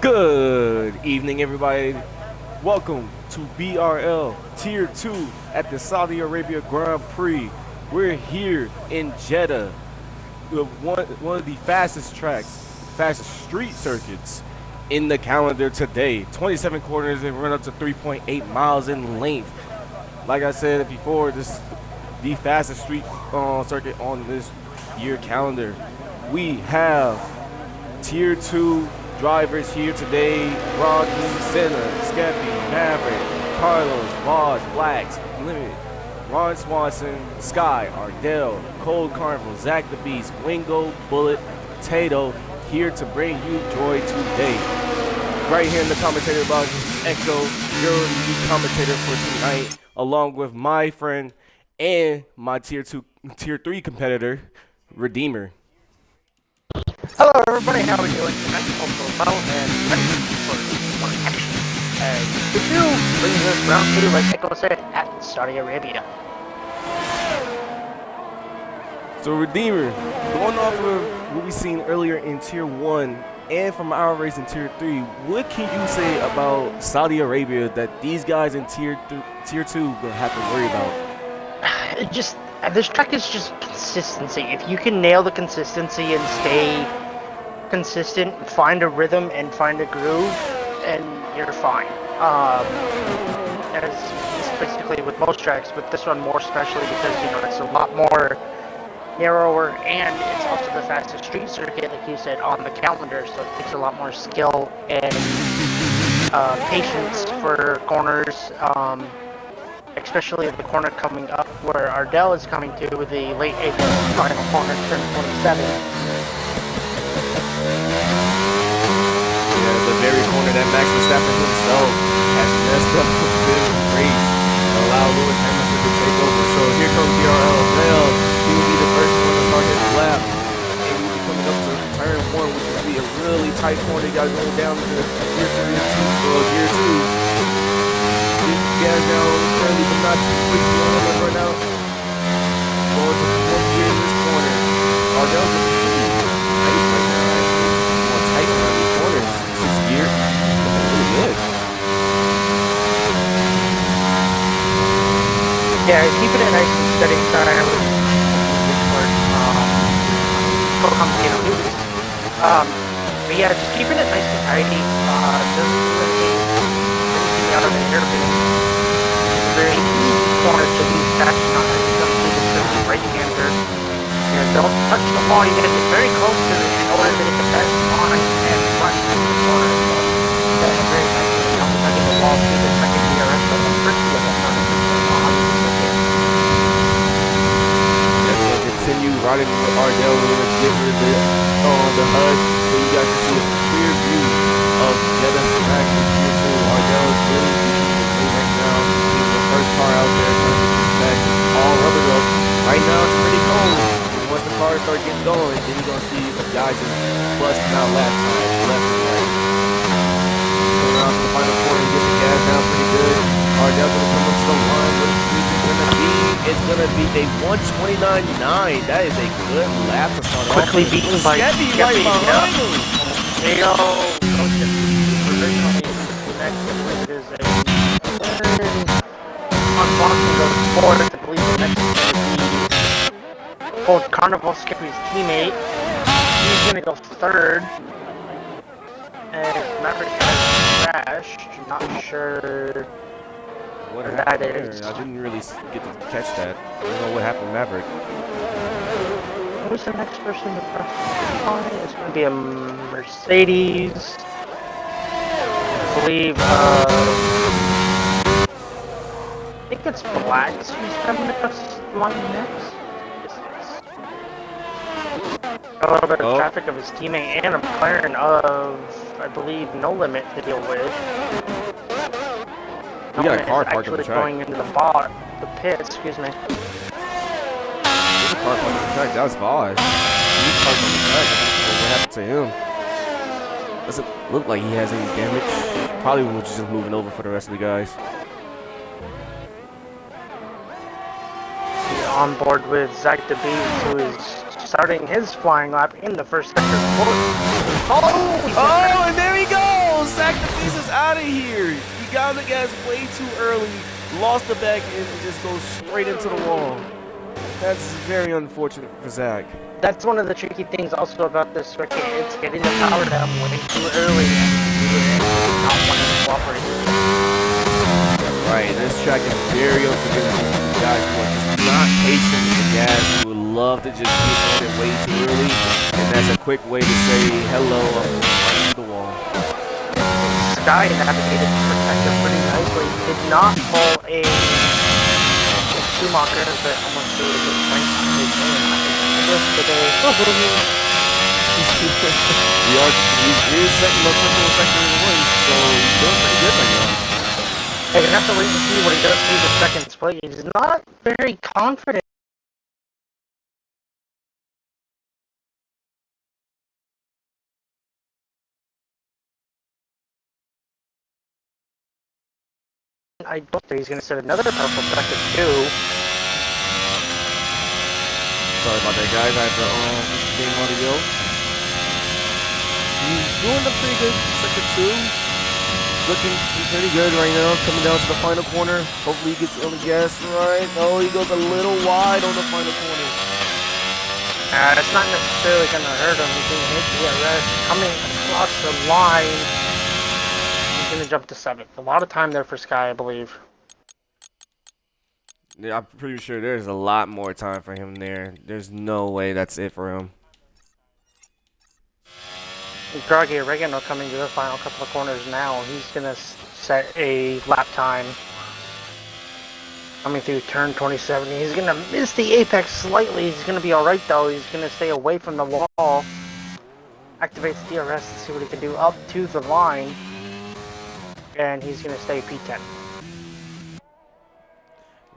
Good evening, everybody. Welcome to BRL Tier 2 at the Saudi Arabia Grand Prix. We're here in Jeddah, one of the fastest tracks, fastest street circuits in the calendar today. 27 corners and run up to 3.8 miles in length. Like I said before, this is the fastest street circuit on this year calendar. We have Tier 2 drivers here today: Rocky, Senna, Skeppy, Maverick, Carlos, Voss, Blacks, Limit, Ron Swanson, Sky, Ardell, Cold Carnival, Zach the Beast, Wingo, Bullet, Potato, here to bring you joy today. Right here in the commentator box, this is Echo, your new commentator for tonight, along with my friend and my Tier 3 competitor, Redeemer. Hello everybody, how are we doing tonight? Hope well and ready for more action. The two brings us round two, like Echo said, at Saudi Arabia. So Redeemer, going off of what we seen earlier in Tier 1 and from our race in Tier 3, what can you say about Saudi Arabia that these guys in Tier 2 gonna have to worry about? This track is just consistency. If you can nail the consistency and stay consistent, find a rhythm and find a groove, and you're fine. As basically with most tracks, but this one more especially because it's a lot more narrower and it's also the fastest street circuit, like you said, on the calendar. So it takes a lot more skill and patience for corners. Especially the corner coming up where Ardell is coming to with the late April final corner, turn 27. Yeah, the very corner that Max Verstappen himself has messed up this race, allowed Lewis Hamilton to take over. So here comes BRL. He will be the first one to start his lap, and we'll be coming up to turn 1, which will be a really tight corner. You got to go down to Gear 2. Gas down early, but not too quick. You don't want to run out. Going to fourth gear in this corner. Ardell's a pretty nice right now, actually. More tight around these corners. Sixth gear. Looking really good. Yeah, he's keeping it nice and steady. Sorry, I was so complicated news. But yeah, just keeping it nice and tidy. Doesn't really anything out of the hairpin. Very easy corner to lose traction on it. Especially right-hander. Don't touch the ball. You gotta get very close to it in order to get the best line and front in the corner. So that's a very nice thing. I'm touching the ball through the second DRS, but the first one is not That's going to continue riding with Ardell. We're going to get rid of the HUD so you guys can see a clear view of Jeddah's track in Tier 2. Ardell is really deep right now. He's the first car out there trying to get back all rubbered up. Right now it's pretty cold. Once the cars start getting going, then you're going to see the guys just busting out lap times left and right. Going around to the final corner, he gets the gas down pretty good. Ardell's going to come up to the line. What is it going to be? It's going to be a 129.9. That is a good lap to start off. quickly beaten by Skeppy right behind him. There you go. Originally, next it is a unboxing goes fourth. I believe the next is going to be Cold Carnival, Skippy's teammate. He's going to go third. And Maverick has crashed. Not sure What where happened that there? is. I didn't really get to catch that. I don't know what happened to Maverick. Who's the next person to press? It's going to be a Mercedes. I believe, I think it's Blacks who's coming across the line next. A little bit of traffic of his teammate and a McLaren of, I believe, No Limit to deal with. We got a car parked on the track. Going into the pit, excuse me. There's a car parked on the track. That was Voss. He's parked on the track. What happened to him? Doesn't look like he has any damage. Probably was just moving over for the rest of the guys. He's on board with Zach the Beast, who is starting his flying lap in the first sector. Oh, and there he goes! Zach DeVries is out of here. He got on the gas way too early, lost the back end, and just goes straight into the wall. That's very unfortunate for Zach. That's one of the tricky things also about this circuit. It's getting the power down way too early and not wanting to cooperate. Right, this track is very unforgiving. Guys who are just not patient with the gas, who would love to just get on it way too early, and that's a quick way to say hello, I'm going right to the wall. Sky navigated the protector pretty nicely. He did not pull a Schumacher, but almost did a good point on his today. He is second most triple sector in the win, so he's doing pretty good right now. Hey, you have to wait and see what he does through the second split. He's not very confident. I don't think he's going to set another purple second too. Sorry about that, guys. I have to game audio. He's doing a pretty good sector two. Looking pretty good right now. Coming down to the final corner. Hopefully he gets on the gas right. Oh, he goes a little wide on the final corner. It's not necessarily going to hurt him. He's going to hit DRS. Coming across the line. He's going to jump to 7th. A lot of time there for Sky, I believe. Yeah, I'm pretty sure there's a lot more time for him there. There's no way that's it for him. Groggy Oregano coming to the final couple of corners now. He's going to set a lap time. Coming through turn 27. He's going to miss the apex slightly. He's going to be alright though. He's going to stay away from the wall. Activates DRS to see what he can do up to the line. And he's going to stay P10.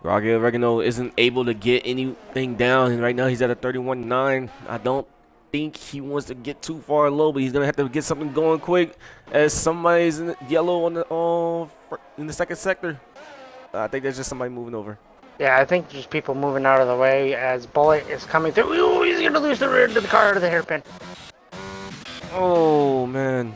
Groggy Oregano isn't able to get anything down. And right now he's at a 31.9. I don't think he wants to get too far low, but he's gonna have to get something going quick as somebody's in yellow on the in the second sector. I think there's just somebody moving over. Yeah, I think just people moving out of the way as Bullet is coming through. Ooh, he's gonna lose the rear to the car out of the hairpin. Oh man.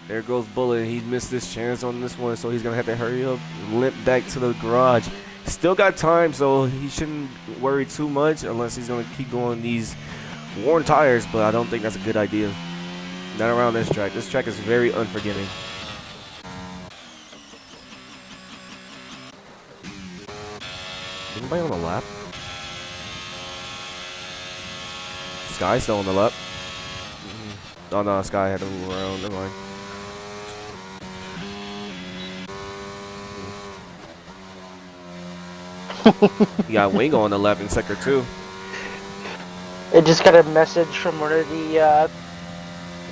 There goes Bullet. He missed his chance on this one, so he's gonna have to hurry up and limp back to the garage. Still got time, so he shouldn't worry too much unless he's gonna keep going these worn tires, but I don't think that's a good idea. Not around this track. This track is very unforgiving. Anybody on the lap? Sky still on the lap. Oh no, Sky had to move around. Never mind. You got Wingo on the left in sector 2. I just got a message from one of the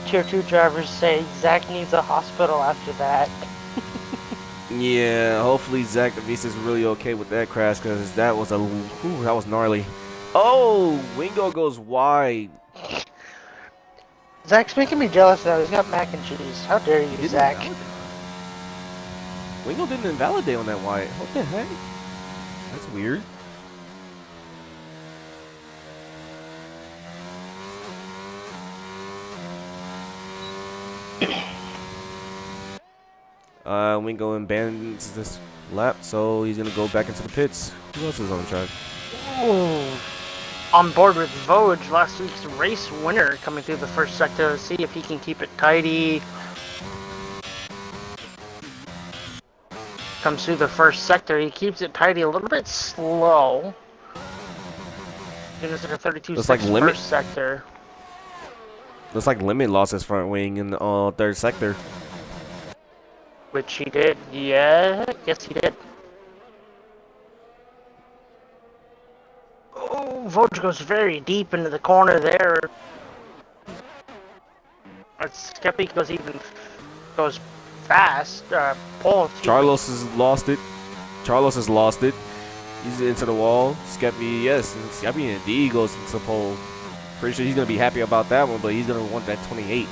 tier 2 drivers saying Zach needs a hospital after that. Yeah, hopefully Zach DeVries is really okay with that crash because that was that was gnarly. Oh, Wingo goes wide. Zach's making me jealous now. He's got mac and cheese. How dare you, Zach? Wingo didn't invalidate on that wide. What the heck? That's weird. Wingo abandons this lap, so he's gonna go back into the pits. Who else is on the track? Ooh. On board with Voj, last week's race winner, coming through the first sector. Let's see if he can keep it tidy. Comes through the first sector. He keeps it tidy, a little bit slow. It's like a 32 Looks like Limit. First sector. Looks like Limit lost his front wing in the third sector. Which he did. Yeah, yes he did. Oh, Voj goes very deep into the corner there. Skeppy goes fast. Carlos has lost it. Carlos has lost it. He's into the wall. Skeppy, yes. And Skeppy indeed goes into the pole. Pretty sure he's going to be happy about that one, but he's going to want that 28.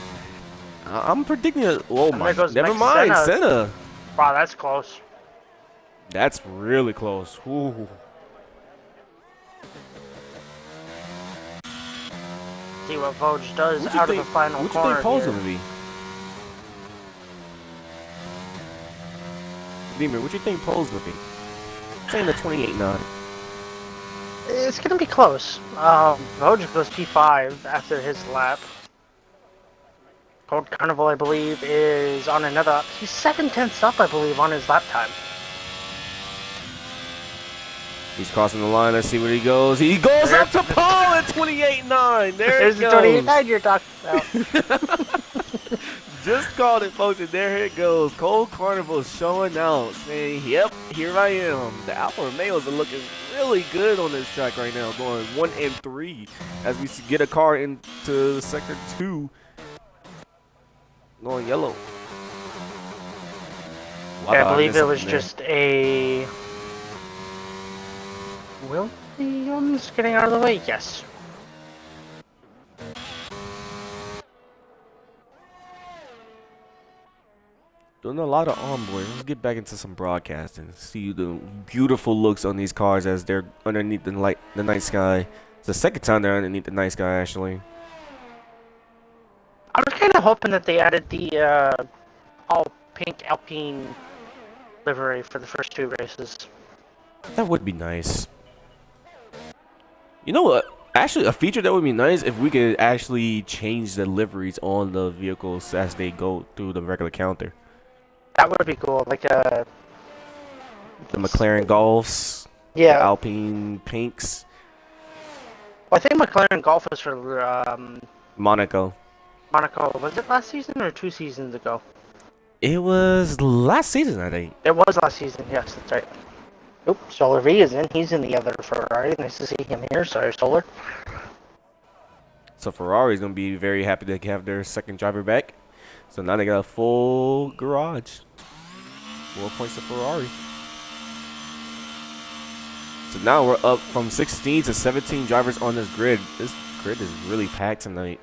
I'm predicting it. Oh my. Never mind. Senna. Wow, that's close. That's really close. Ooh. see what Voj does out of the final what corner you think Pole's here. gonna be? Demon, what you think Pole's gonna be? Saying the 28.9. It's gonna be close. Voj goes P5 after his lap. Cold Carnival, I believe, is on another lap. He's 7/10 up, I believe, on his lap time. He's crossing the line. Let's see where he goes. He goes up to Pole at 28.9. There's the 28.9 you're talking about. Just called it, folks, and there it goes. Cold Carnival showing out, saying, yep, here I am. The Alfa Romeos are looking really good on this track right now, going 1 and 3 as we get a car into sector 2, going yellow. Yeah, I believe it was just a Williams getting out of the way. Yes. Doing a lot of onboard. Let's get back into some broadcasting. See the beautiful looks on these cars as they're underneath the night sky. It's the second time they're underneath the night sky, actually. I was kind of hoping that they added the all pink Alpine livery for the first 2 races. That would be nice. You know what? Actually, a feature that would be nice if we could actually change the liveries on the vehicles as they go through the regular counter. That would be cool, like the McLaren Golfs, yeah, the Alpine Pinks. Well, I think McLaren Golf was for Monaco. Monaco. Was it last season or 2 seasons ago? It was last season, I think. It was last season. Yes, that's right. Oops, Solar V is in. He's in the other Ferrari. Nice to see him here. Sorry, Solar. So Ferrari's gonna be very happy to have their second driver back. So now they got a full garage. 4 points to Ferrari. So now we're up from 16 to 17 drivers on this grid. This grid is really packed tonight.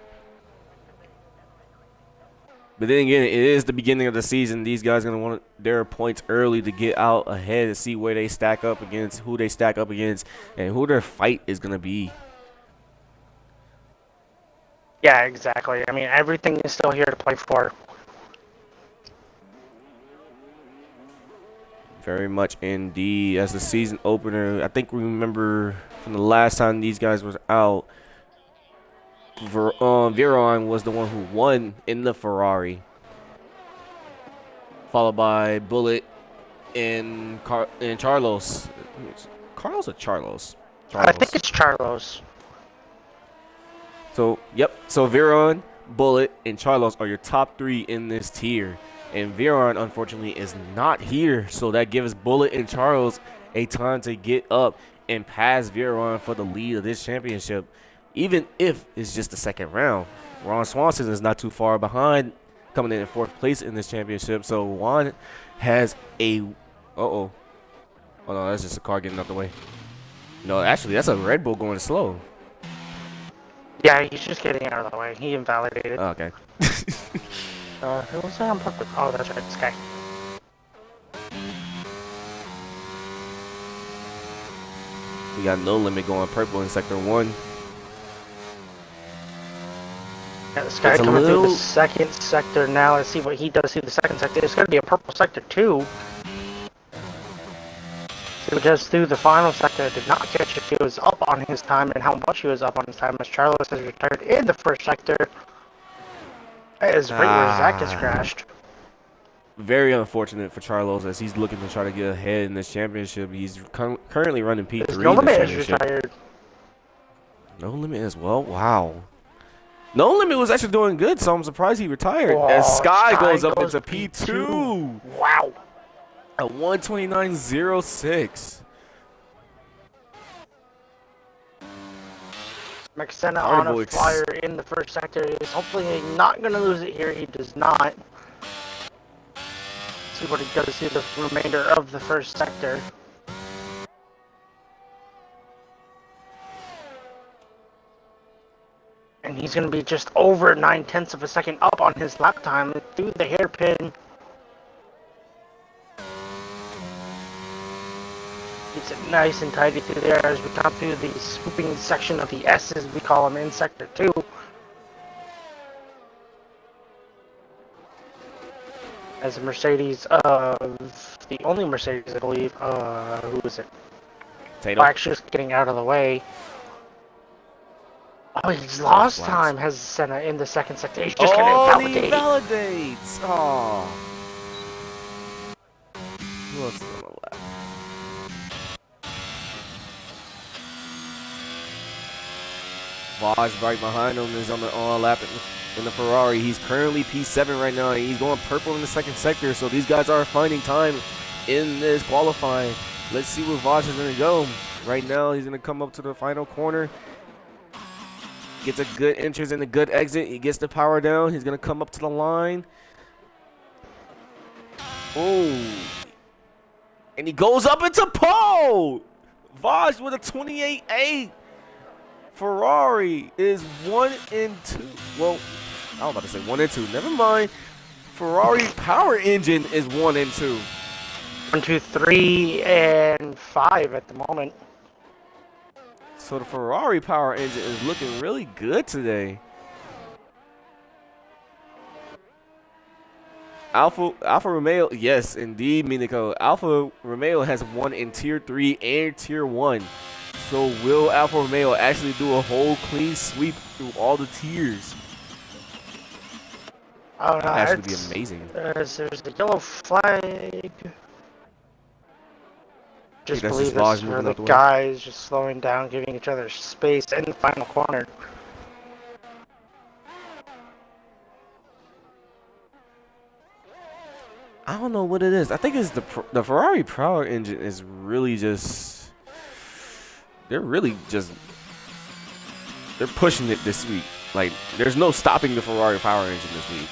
But then again, it is the beginning of the season. These guys are going to want their points early to get out ahead and see where they stack up against, who they stack up against, and who their fight is going to be. Yeah, exactly. I mean, everything is still here to play for. Very much indeed. As the season opener, I think we remember from the last time these guys were out, Veron was the one who won in the Ferrari, followed by Bullet and Charlos. Carlos or Charlos? I think it's Charlos. So, yep. So Veron, Bullet, and Charlos are your top 3 in this tier. And Veron, unfortunately, is not here. So that gives Bullet and Charles a time to get up and pass Veron for the lead of this championship. Even if it's just the second round. Ron Swanson is not too far behind, coming in 4th place in this championship. So Juan has a... Oh, no, that's just a car getting out the way. No, actually, that's a Red Bull going slow. Yeah, he's just getting out of the way. He invalidated. Oh, okay. Who was that on purpose? Oh, that's right, this guy. We got No Limit going purple in Sector 1. Yeah, this guy coming through the second sector now. Let's see what he does through the second sector. It's going to be a purple sector too. See what he does through the final sector. Did not catch if he was up on his time and how much he was up on his time, as Charles has retired in the first sector. That is right where Zach has crashed. Very unfortunate for Charlos as he's looking to try to get ahead in this championship. He's currently running P3. No Limit is retired. No Limit as well. Wow. No Limit was actually doing good, so I'm surprised he retired. Whoa, as Sky goes up goes into P2. Wow. At 129.06. McSenna on a flyer in the first sector. He's hopefully not going to lose it here. He does not. See what he does through the remainder of the first sector. And he's going to be just over 9/10 of a second up on his lap time through the hairpin. Keeps it nice and tidy through there as we come through the swooping section of the S's, we call them, in Sector 2. as a Mercedes of the only Mercedes, I believe. Who is it? Tato. Oh, actually, just getting out of the way. Oh, he's That was lost blacks. time. Has Senna in the second sector. He's just gonna Oh, and he invalidate. validates. Oh. Who else is on the lap? Vaj right behind him is on the lap in the Ferrari. He's currently P7 right now. And he's going purple in the second sector. So these guys are finding time in this qualifying. Let's see where Vaj is going to go. Right now, he's going to come up to the final corner. Gets a good entrance and a good exit. He gets the power down. He's going to come up to the line. Oh. And he goes up into pole. Vaj with a 28.8. Ferrari is 1 and 2. Well, I was about to say 1 and 2. Never mind. Ferrari power engine is 1 and 2. 1, 2, 3, and 5 at the moment. So the Ferrari power engine is looking really good today. Alfa Romeo, yes, indeed, Minico. Alfa Romeo has won in Tier 3 and Tier 1. So will Alfa Romeo actually do a whole clean sweep through all the tiers? Oh no, That would be amazing. There's a yellow flag. Just that's believe just Vaj this is where moving the out the way. guys just slowing down, giving each other space in the final corner. I don't know what it is. I think it's the Ferrari power engine is really just. They're pushing it this week. Like, there's no stopping the Ferrari power engine this week.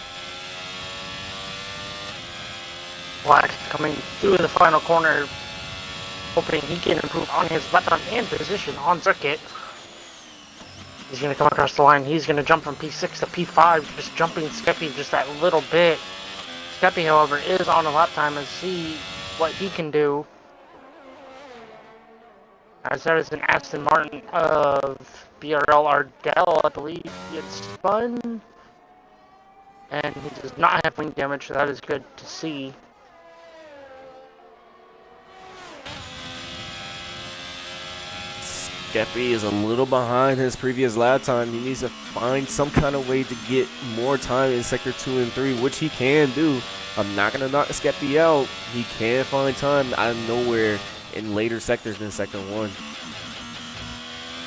Black coming through the final corner, hoping he can improve on his lap time and position on circuit. He's going to come across the line. He's going to jump from P6 to P5, just jumping Skeppy just that little bit. Skeppy, however, is on a lap time and see what he can do. As that is an Aston Martin of BRL Ardell, I believe he had spun. And he does not have wing damage, so that is good to see. Skeppy is a little behind his previous lap time. He needs to find some kind of way to get more time in Sector 2 and 3, which he can do. I'm not going to knock Skeppy out. He can find time out of nowhere in later sectors than Sector 1.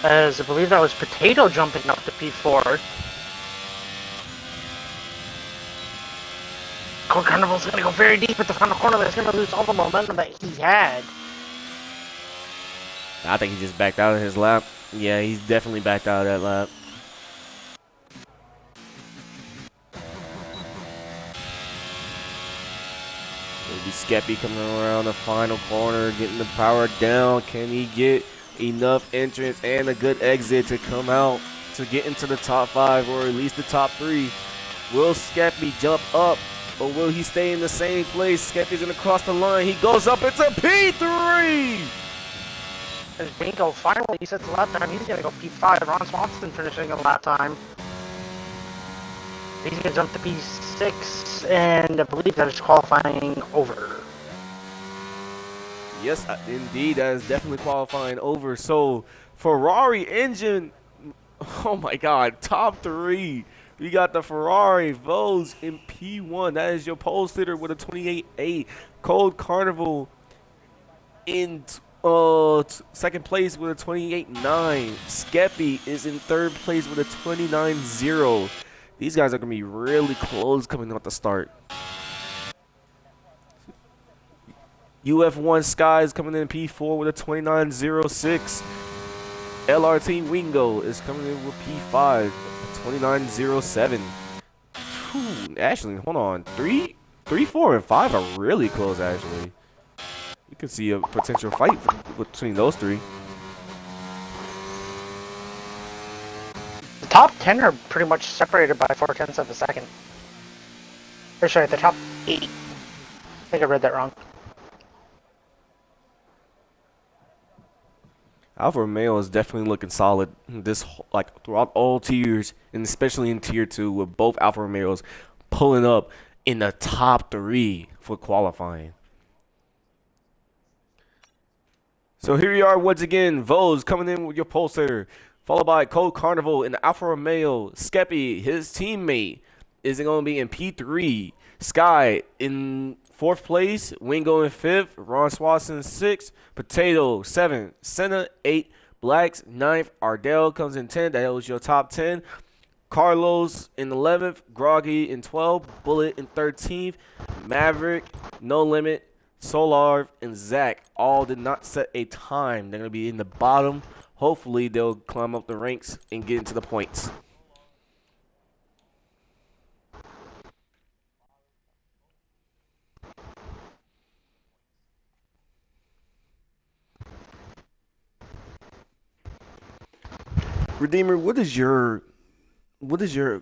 As I believe that was Potato jumping up to P4. Cold Carnival's going to go very deep at the final corner. That's going to lose all the momentum that he had. I think he just backed out of his lap. Yeah, he's definitely backed out of that lap. Maybe Skeppy coming around the final corner, getting the power down. Can he get enough entrance and a good exit to come out to get into the top 5 or at least the top 3? Will Skeppy jump up or will he stay in the same place? Skeppy's gonna cross the line. He goes up into P3. As Bingo finally sets the lap time, he's going to go P5. Ron Swanson finishing a lap time. He's going to jump to P6, and I believe that is qualifying over. Yes, indeed, that is definitely qualifying over. So, Ferrari engine, oh my God, top 3. We got the Ferrari Vos in P1. That is your pole sitter with a 28.8. Cold Carnival in second place with a 28.9. Skeppy is in third place with a 29.0. These guys are going to be really close coming out the start. UF1 Sky is coming in P4 with a 29.06. LRT Wingo is coming in with P5, 29.07. Actually, hold on. 3, 4, and 5 are really close, actually. You can see a potential fight between those 3. The top 10 are pretty much separated by 0.4 of a second. Or sorry, the top 8. I think I read that wrong. Alfa Romeo is definitely looking solid throughout all tiers, and especially in Tier 2 with both Alfa Romeos pulling up in the top 3 for qualifying. So here we are once again. Vos coming in with your pulsator, followed by Cold Carnival and Alfa Romeo. Skeppy, his teammate, is going to be in P3. Sky in 4th place. Wingo in 5th. Ron Swanson 6th. Potato 7th. Senna 8th. Blacks 9th. Ardell comes in 10th. That was your top 10. Carlos in 11th. Groggy in 12th. Bullet in 13th. Maverick, No Limit, Solar, and Zach all did not set a time. They're going to be in the bottom. Hopefully, they'll climb up the ranks and get into the points. Redeemer, what is your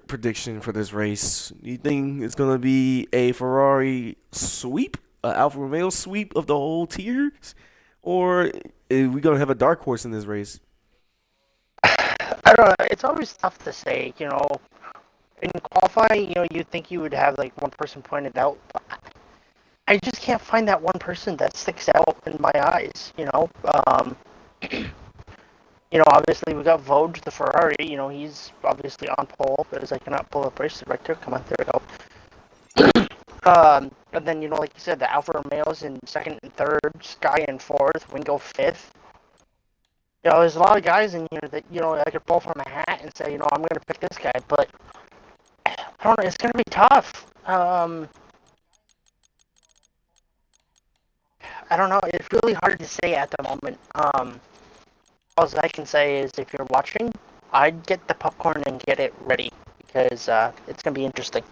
prediction for this race? Do you think it's going to be a Ferrari sweep, an Alfa Romeo sweep of the whole tiers, or are we going to have a dark horse in this race? I don't know. It's always tough to say. In qualifying, you'd think you would have like one person pointed out, but I just can't find that one person that sticks out in my eyes. Obviously we got Vogue, the Ferrari. He's obviously on pole, but as I cannot pull up race director. Come on, there we go. And then like you said, the Alfa Romeos in 2nd and 3rd, Sky in 4th, Wingo 5th. There's a lot of guys in here that I could pull from a hat and say, I'm going to pick this guy, but I don't know. It's going to be tough. I don't know. It's really hard to say at the moment. All I can say is if you're watching, I'd get the popcorn and get it ready because it's going to be interesting.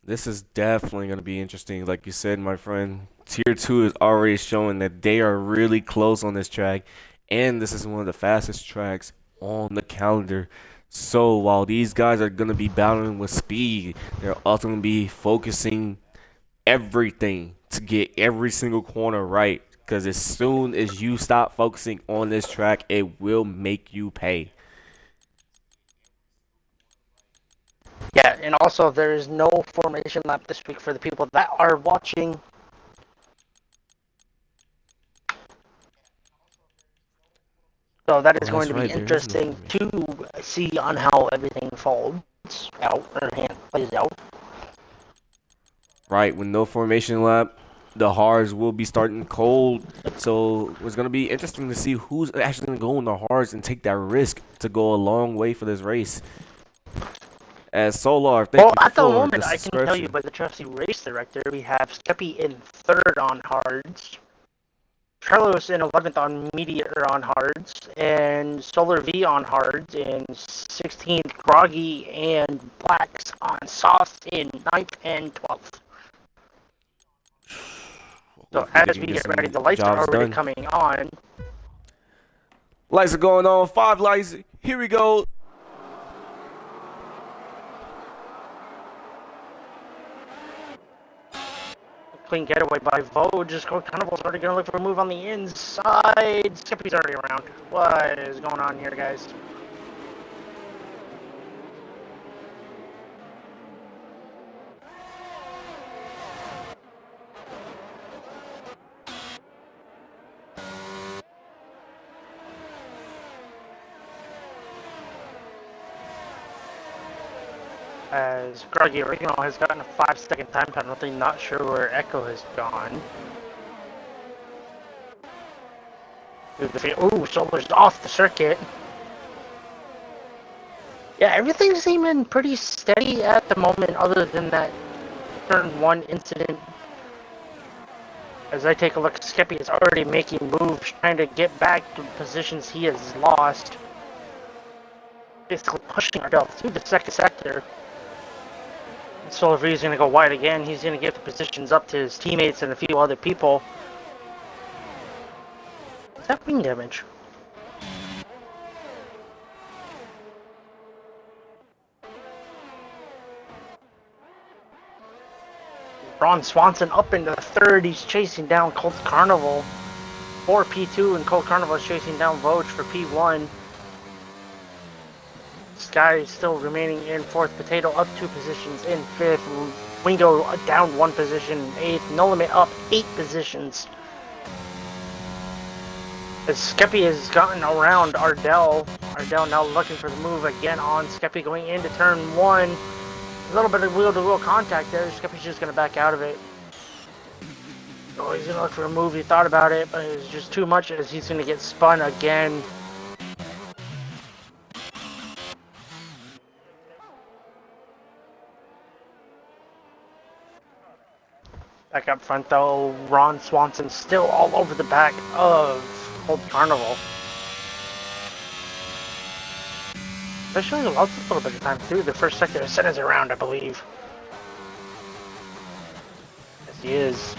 This is definitely going to be interesting. Like you said, my friend, Tier 2 is already showing that they are really close on this track, and this is one of the fastest tracks on the calendar. So while these guys are going to be battling with speed, they're also going to be focusing everything to get every single corner right. Because as soon as you stop focusing on this track, it will make you pay. Yeah, and also there's no formation lap this week for the people that are watching. So that is going to be interesting to see on how everything folds out or plays out. Right, with no formation lap, the hards will be starting cold. So it's going to be interesting to see who's actually going to go in the hards and take that risk to go a long way for this race. As Solar, thank you for at the moment, the I can tell you by the trusty race director, we have Skeppy in 3rd on hards, Carlos in 11th on medium or on hards, and Solar V on hards, and 16th Groggy and Blacks on softs in 9th and 12th. So as we get ready, the lights are already coming on. Lights are going on. 5 lights. Here we go. Clean getaway by Vogue. Just Carnival's already going to look for a move on the inside. Skippy's already around. What is going on here, guys? As Groggy Original has gotten a 5-second time penalty, not sure where Echo has gone. Ooh, Solar's off the circuit. Yeah, everything's seeming pretty steady at the moment other than that turn 1 incident. As I take a look, Skeppy is already making moves, trying to get back to positions he has lost. Basically pushing Ardell through the 2nd sector. Solar V is going to go wide again. He's going to give the positions up to his teammates and a few other people. Is that wing damage? Ron Swanson up into the 3rd. He's chasing down Cold Carnival for P2, and Cold Carnival is chasing down Vogue for P1. Sky is still remaining in 4th. Potato up 2 positions in 5th. Wingo down 1 position, 8th. No Limit up 8 positions. As Skeppy has gotten around Ardell. Ardell now looking for the move again on Skeppy going into turn 1. A little bit of wheel-to-wheel contact there. Skeppy's just going to back out of it. Oh, he's going to look for a move. He thought about it, but it was just too much as he's going to get spun again. Back up front though, Ron Swanson still all over the back of Old Carnival. Especially lost a little bit of time through the first sector of centers around, I believe. Yes, he is.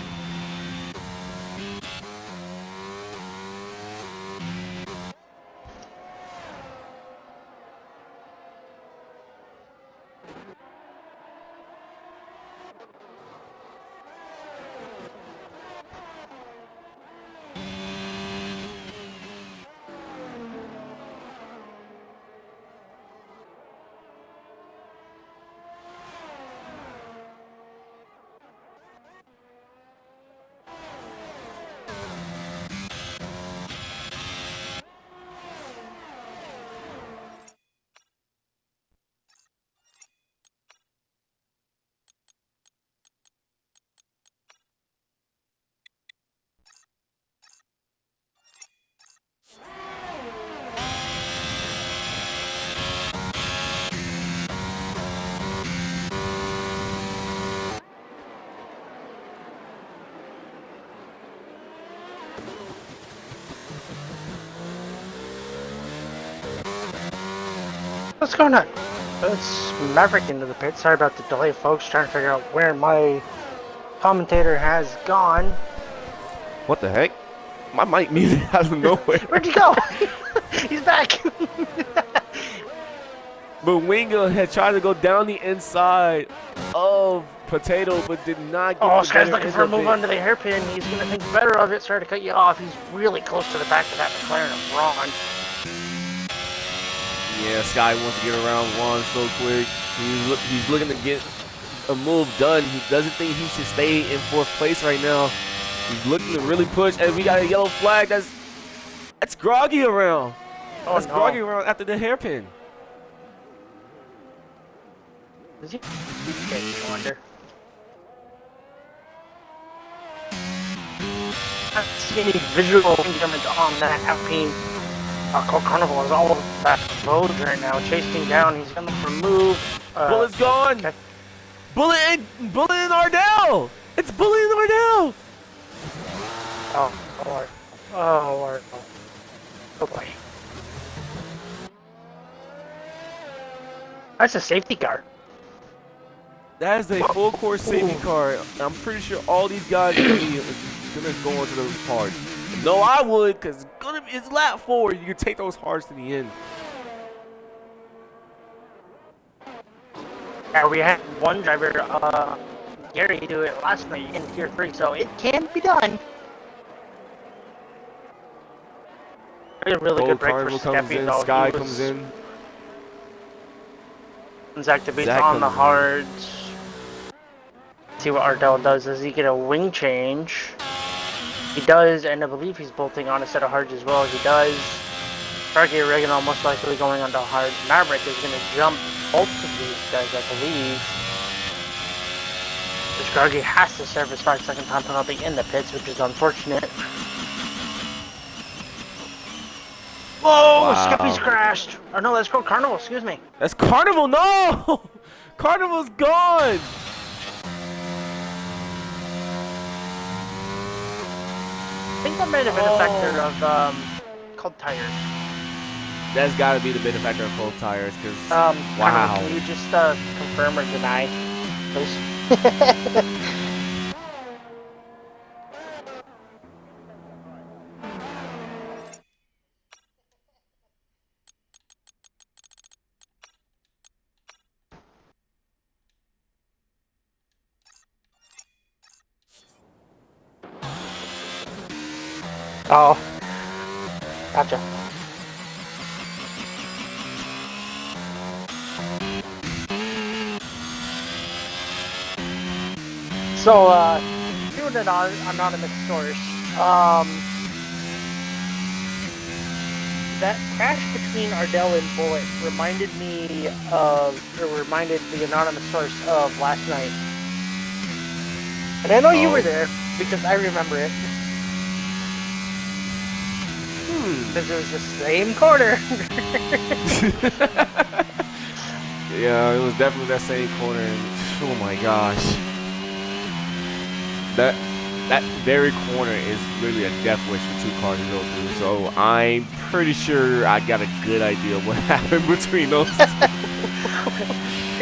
What's going on? It's Maverick into the pit. Sorry about the delay, folks. Trying to figure out where my commentator has gone. What the heck? My mic muted out of nowhere. Where'd you go? He's back. But Wingo had tried to go down the inside of Potato, but did not get Oh, the this guy's better looking end for a of move it. onto the hairpin. He's going to think better of it. Sorry to cut you off. He's really close to the back of that McLaren of Ron. Yeah, Sky wants to get around Juan so quick. He's looking to get a move done. He doesn't think he should stay in 4th place right now. He's looking to really push, and we got a yellow flag. That's groggy around. Oh, That's no. groggy around after the hairpin. Is he? I wonder. I don't see any visual damage on that Alpine. Cold Carnival is all over that road right now, chasing down. He's gonna look for a move. Bullet's gone. Okay. Bullet and Ardell. It's Bullet and Ardell. Oh, Lord. Oh, Lord. Oh, boy. That's a safety car. That is a full course safety car. I'm pretty sure all these guys are gonna go into those cars. No, I would, because it's lap 4. You can take those hards to the end. Yeah, we had one driver, Gary, do it last night in Tier 3, so it can be done. A really good break for Carnival comes Skeppy, in, though. Sky comes in. Zach DeBeat's Zach on the comes in. hards. See what Ardell does. Does he get a wing change? He does, and I believe he's bolting on a set of hards as well. He does. Frankie Oregano most likely going onto hards. Maverick is going to jump both of these guys, I believe. Scroggy has to serve his 5-second time penalty in the pits, which is unfortunate. Whoa! Wow. Skeppy's crashed! Oh no, that's Cold Carnival, excuse me. That's Carnival. No! Carnival's gone. I think that might have been a factor of cold tires. That's got to be the benefactor of cold tires, because Wow. Can you just confirm or deny, please? Oh. Gotcha. So, doing an anonymous source, that crash between Ardell and Bullet reminded the anonymous source of last night. And I know you were there, because I remember it. Because it was the same corner. Yeah, it was definitely that same corner, and oh my gosh, that very corner is really a death wish for two cars to go through. So I'm pretty sure I got a good idea of what happened between those two.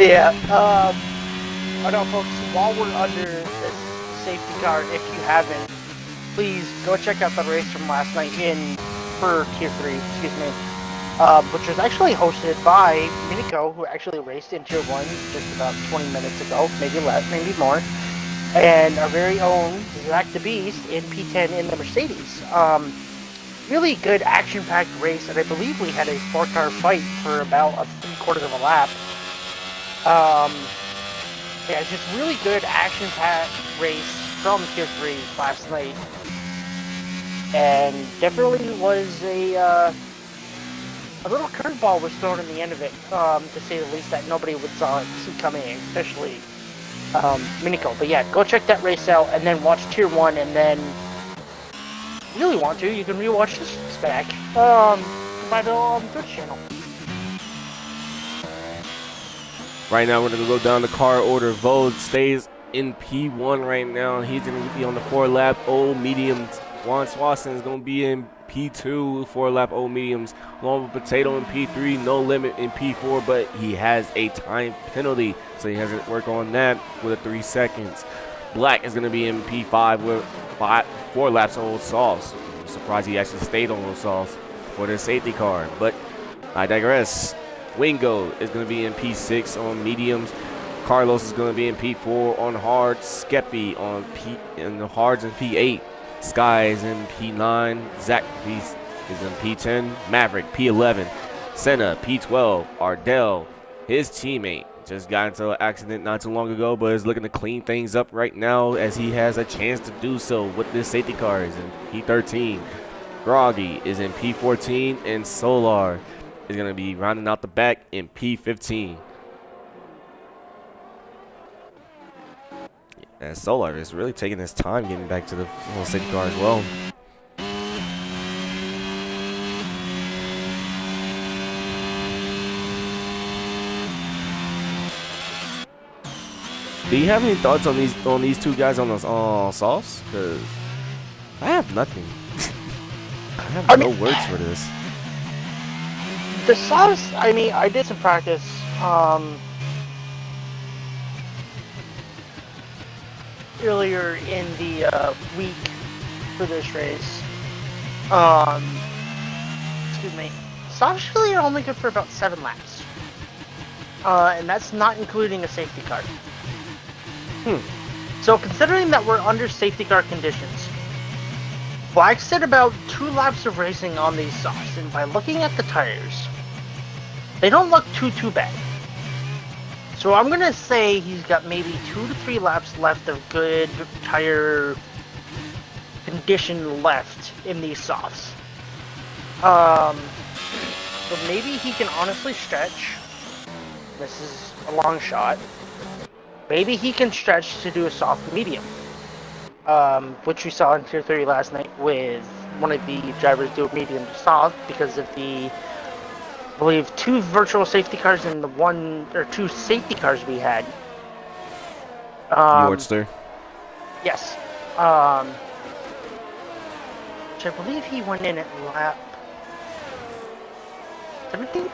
Yeah. I know, folks. While we're under this safety car, if you haven't, please go check out the race from last night for Tier 3. Excuse me. Which was actually hosted by Minico, who actually raced in Tier 1 just about 20 minutes ago, maybe less, maybe more, and our very own Zach the Beast in P10 in the Mercedes. Really good action-packed race, and I believe we had a 4-car fight for about a 3/4 of a lap. Yeah, just really good action-packed race from Tier 3 last night, and definitely was a little curveball was thrown in the end of it, to say the least, that nobody would see coming, especially Minico. But yeah, go check that race out, and then watch Tier 1, and then, if you really want to, you can rewatch this back by the Twitch channel. Right now, we're going to go down the car order. Vode stays in P1 right now. He's going to be on the 4-lap old mediums. Juan Swanson is going to be in P2, 4-lap old mediums, along with Potato in P3, No Limit in P4, but he has a time penalty, so he has to work on that with 3 seconds. Black is going to be in P5 with 4 laps on old softs. I'm surprised he actually stayed on old softs for the safety car, but I digress. Wingo is going to be in P6 on mediums. Carlos is going to be in P4 on hards. Skeppy in the hards in P8. Sky is in P9. Zach is in P10. Maverick P11. Senna P12. Ardell, his teammate, just got into an accident not too long ago, but is looking to clean things up right now as he has a chance to do so with this safety car. Is in P13. Groggy is in P14, and Solar is going to be rounding out the back in P15. And Solar is really taking his time getting back to the safety car as well. Do you have any thoughts on these two guys on the softs? Because I have nothing. I have no words for this. The softs, I mean, I did some practice. Earlier in the week for this race. Excuse me. Softs really are only good for about 7 laps. And that's not including a safety car. So considering that we're under safety car conditions, Black did about 2 laps of racing on these softs, and by looking at the tires, they don't look too bad. So I'm gonna say he's got maybe 2 to 3 laps left of good tire condition left in these softs. So maybe he can honestly stretch. This is a long shot. Maybe he can stretch to do a soft medium, which we saw in Tier 3 last night with one of the drivers do a medium to soft because of the, I believe, 2 virtual safety cars and the 1 or 2 safety cars we had. Yordster. Yes. Which I believe he went in at lap 17?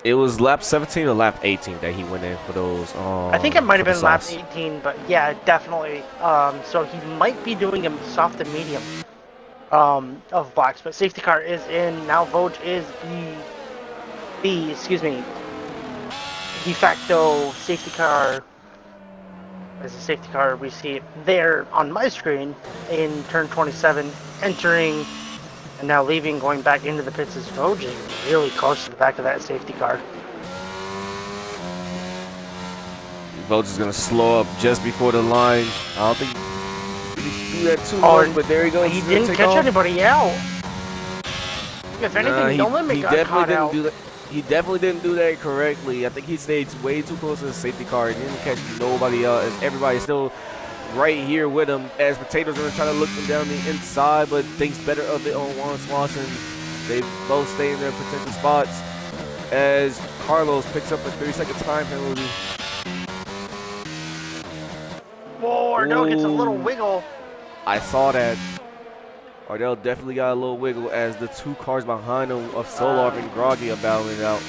It was lap 17 or lap 18 that he went in for those. I think it might have been lap 18, but yeah, definitely. So he might be doing a soft and medium of Blacks, but safety car is in. Now Vogue is the de facto safety car. As a safety car, we see it there on my screen in turn 27, entering. And now leaving, going back into the pits is Vogue, really close to the back of that safety car. Vogt is going to slow up just before the line. I don't think he do that too much, but there he goes. He didn't catch anybody out. If anything, he No Limit got definitely caught didn't out. do that. He definitely didn't do that correctly. I think he stayed way too close to the safety car. He didn't catch nobody else. Everybody's still right here with him as Potatoes are trying to look them down the inside, but thinks better of it on Juan Swanson. They both stay in their potential spots as Carlos picks up a 3-second time penalty. Whoa, Ardell gets a little wiggle. I saw that. Ardell definitely got a little wiggle as the two cars behind him of Solar and Groggy are battling it out.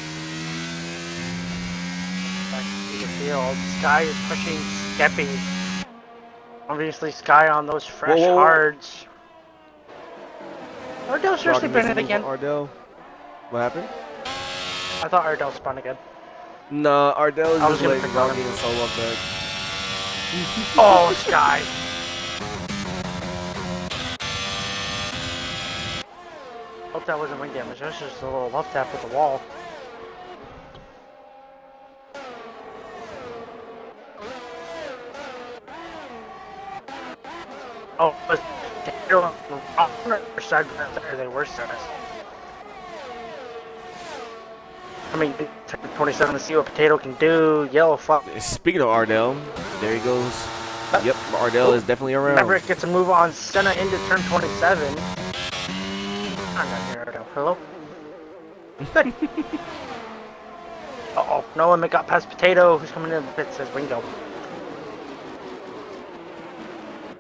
Back to the field. Sky is pushing Skeppy. Obviously, Sky on those fresh hards. Ardell seriously spun it again. Ardell. What happened? I thought Ardell spun again. Nah, Ardell is just letting Groggy and Solar back. Oh, Sky. Hope that wasn't wing damage. That was just a little love tap with the wall. Oh, but side they were service. I mean, 27 to see what Potato can do. Yellow fuck. Speaking of Ardell, there he goes. Yep, Ardell is definitely around. Maverick gets a move on Senna into turn 27. I'm not here, Ardell. Hello? Good. Uh-oh. No Limit got past Potato, who's coming in the pit, says Wingo.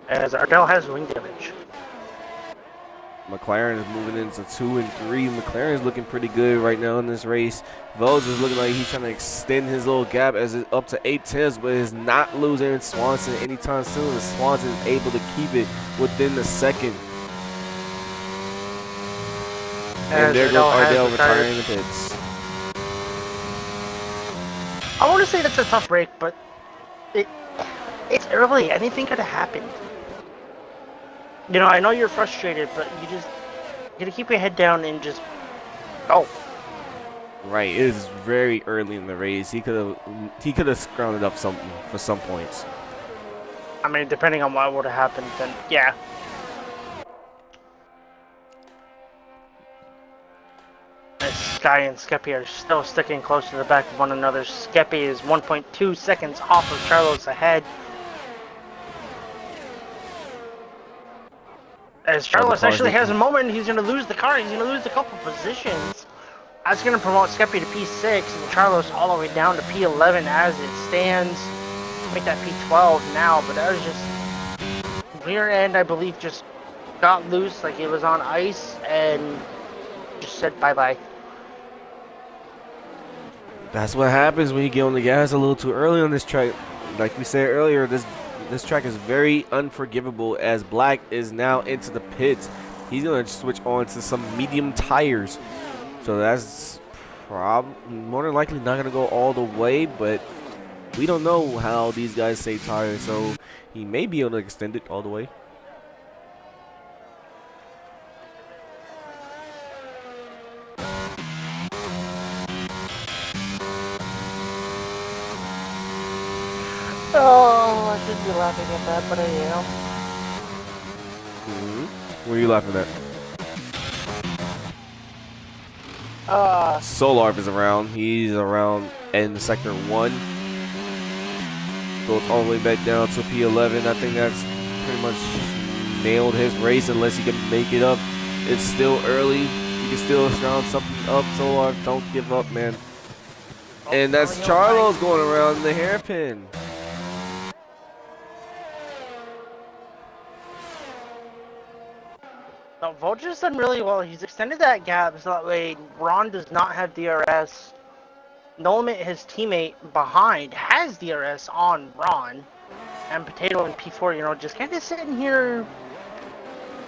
As Ardell has wing damage. McLaren is moving into 2 and 3. McLaren is looking pretty good right now in this race. Vogt is looking like he's trying to extend his little gap as it's up to 8/10, but is not losing Swanson anytime soon. And Swanson is able to keep it within the second. And there goes Ardell retiring the pits. I want to say that's a tough break, but it's early. Anything could have happened. You know, I know you're frustrated, but you gotta keep your head down and just go. Right, it is very early in the race. He could have scrounged up something for some points. I mean, depending on what would have happened, then yeah. As Sky and Skeppy are still sticking close to the back of one another. Skeppy is 1.2 seconds off of Charlos ahead. As Charlos actually has a moment, he's going to lose the car. He's going to lose a couple positions. That's going to promote Skeppy to P6 and Charlos all the way down to P11 as it stands. Make that P12 now, but that was just rear end, I believe, just got loose like it was on ice and just said bye-bye. That's what happens when you get on the gas a little too early on this track. Like we said earlier, this track is very unforgivable as Black is now into the pits. He's going to switch on to some medium tires. So that's more than likely not going to go all the way, but we don't know how these guys save tires, so he may be able to extend it all the way. Oh, I shouldn't be laughing at that, but I am. What are you laughing at? Solarv is around. He's around in sector 1. Goes all the way back down to P11. I think that's pretty much nailed his race unless he can make it up. It's still early. You can still round something up. Solarv, don't give up, man. And that's Charlos going around the hairpin. No, Vulture's done really well. He's extended that gap so that way Ron does not have DRS. No Limit, his teammate behind, has DRS on Ron. And Potato and P4, you know, just kind of sitting here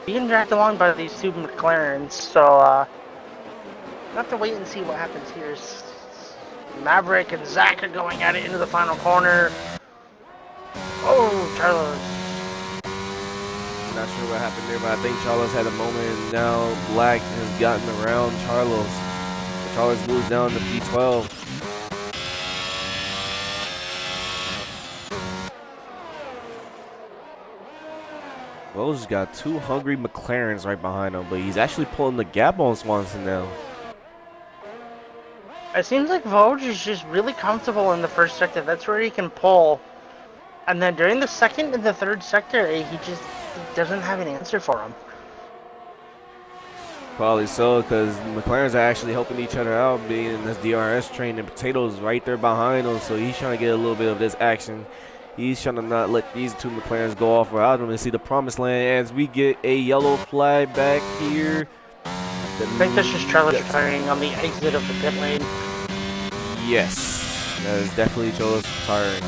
being dragged along by these two McLarens. So, we'll have to wait and see what happens here. Maverick and Zach are going at it into the final corner. Oh, Charlos. Not sure what happened there, but I think Charlos had a moment, and now Black has gotten around Charlos. Charlos moves down to P12. Rose got two hungry McLarens right behind him, but he's actually pulling the gap on Swanson now. It seems like Vosges is just really comfortable in the first sector. That's where he can pull. And then during the second and the third sector, he just doesn't have an answer for him. Probably so, because McLarens are actually helping each other out, being in this DRS train, and Potato's right there behind him, so he's trying to get a little bit of this action. He's trying to not let these two McLarens go off without him and see the promised land as we get a yellow flag back here. I think that's just Trellis retiring on the exit of the pit lane. Yes, that is definitely Trellis retiring.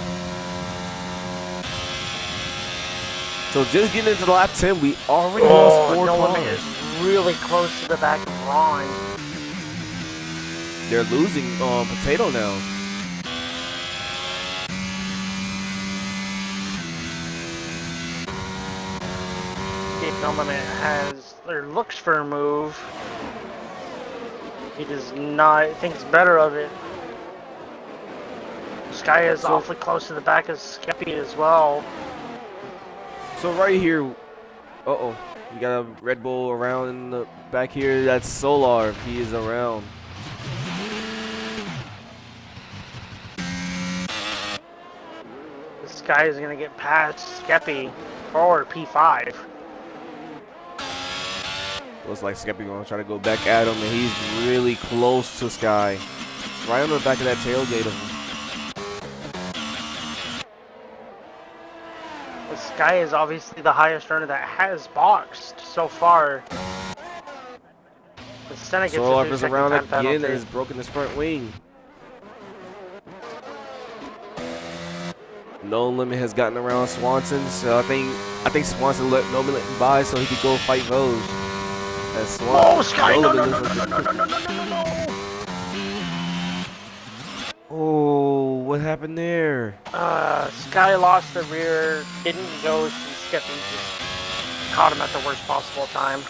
So just getting into lap 10, we already lost 4 Nolan cars. is really close to the back of Ron. They're losing Potato now. Nolan has, or looks for a move. He does not, thinks better of it. Sky is awfully close to the back of Skeppy as well. So right here, uh-oh, we got a Red Bull around in the back here. That's Solar if he is around. This guy is going to get past Skeppy for P5. Looks like Skeppy gonna try to go back at him, and he's really close to Sky. It's right on the back of that tailgate of him. Sky is obviously the highest runner that has boxed so far. The Senna gets Solar a 2 is second around time again and penalty. has broken his front wing. No Limit has gotten around Swanson, so I think Swanson let No Limit by so he could go fight Vosges. Oh, Sky! No, no, no, no, no, no, no, no, no, no, no! Oh, what happened there? Sky lost the rear, didn't go, Skeppy just caught him at the worst possible time.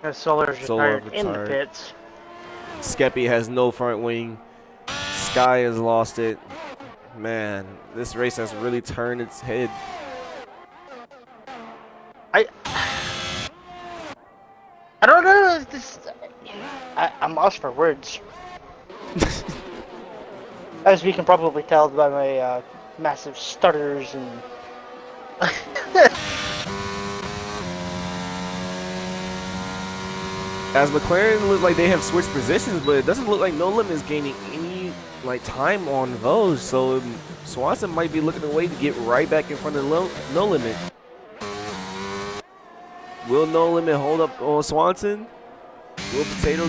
As Solar's retired in the pits. Skeppy has no front wing. Sky has lost it. Man, this race has really turned its head. I don't know if this. I'm lost for words. As we can probably tell by my massive stutters and. As McLaren looks like they have switched positions, but it doesn't look like No Limit is gaining any time on Vosges. So Swanson might be looking away to get right back in front of No Limit. Will No Limit hold up on Swanson? Will Potato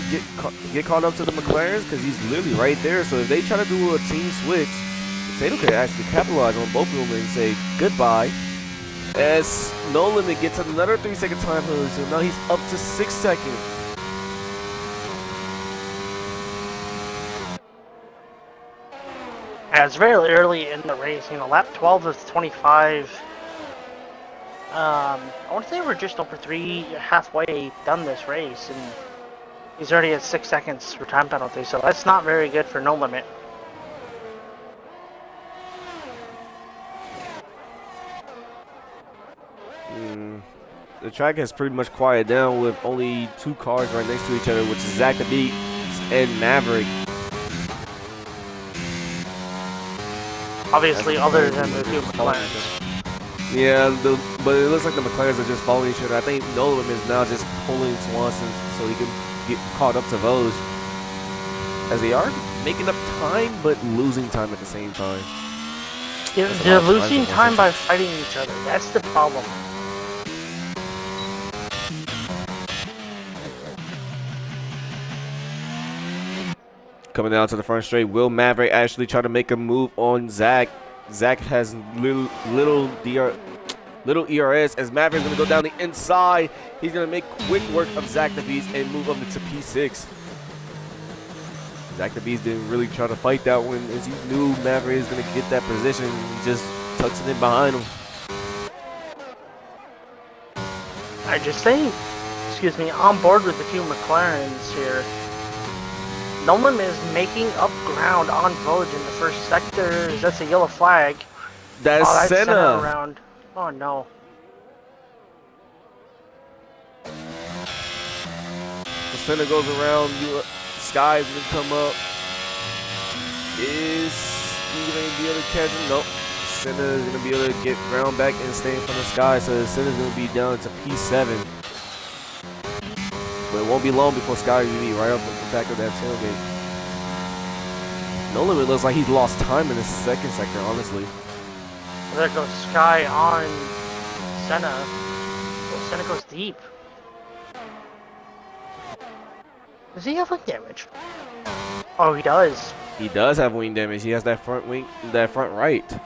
get caught up to the McLarens? Because he's literally right there. So if they try to do a team switch, Potato could actually capitalize on both of them and say goodbye. As No Limit gets another 3 second time penalty, so now he's up to 6 seconds. It's very early in the race, lap 12 of 25. I want to say we're just over halfway done this race, and he's already at 6 seconds for time penalty, so that's not very good for No Limit. The track has pretty much quieted down with only 2 cars right next to each other, which is Zach the Beat and Maverick. Obviously, other than the 2 McLarens. Yeah, but it looks like the McLarens are just following each other. I think No Limit is now just pulling Swanson so he can get caught up to Vosges. As they are making up time, but losing time at the same time. Yeah, they're losing time by fighting each other. That's the problem. Coming down to the front straight, will Maverick actually try to make a move on Zach? Zach has little ERS as Maverick's going to go down the inside. He's going to make quick work of Zach the Beast and move up to P6. Zach the Beast didn't really try to fight that one as he knew Maverick is going to get that position. He just tucks it in behind him. I just think, on board with the 2 McLarens here. No Limit is making up ground on Vosges in the first sector. That's a yellow flag. That's Oh, that's center Senna. around. Oh no. So Senna goes around. Sky's gonna come up. Is he gonna be able to catch him? Nope. Senna is gonna be able to get ground back and stay in front of Sky. So Senna's gonna be down to P7. But it won't be long before Sky will be right up at the back of that tailgate. No Limit looks like he's lost time in the second sector, honestly. There goes Sky on Senna. Oh, Senna goes deep. Does he have wing damage? Oh, he does. He does have wing damage. He has that front wing, that front right.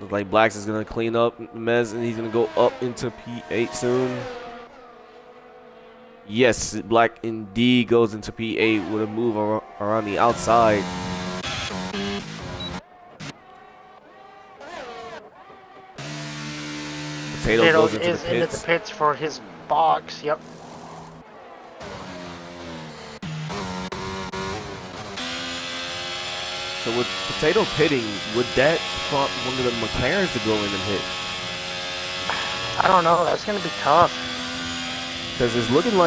Looks like Blacks is gonna clean up Mez, and he's gonna go up into P8 soon. Yes, Black indeed goes into P8 with a move around the outside. Potato goes into the pits. For his box. Yep. So with Potato pitting, would that prompt one of the McLarens to go in and hit? I don't know. That's gonna be tough. Because it's looking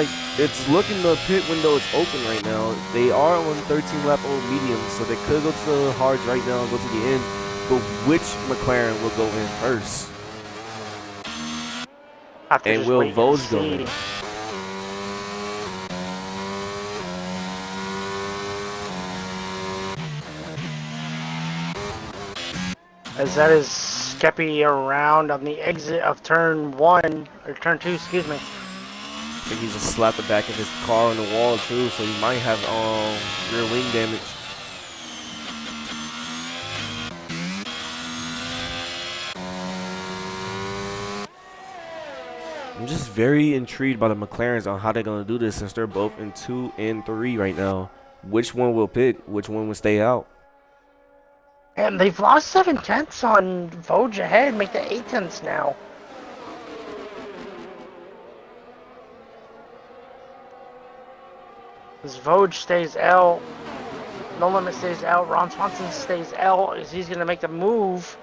the pit window is open right now. They are on 13 lap old medium, so they could go to the hards right now and go to the end. But which McLaren will go in first? And will Vosge go in? As that is Skeppy around on the exit of turn 1, or turn 2, excuse me. I think he's just slapped the back of his car on the wall too, so he might have rear wing damage. I'm just very intrigued by the McLarens on how they're gonna do this, since they're both in 2 and 3 right now. Which one will pit? Which one will stay out? And they've lost 7/10 on Vosge ahead, make the 8/10 now. As Vosge stays L, No Limit stays out, Ron Swanson stays L, as he's going to make the move.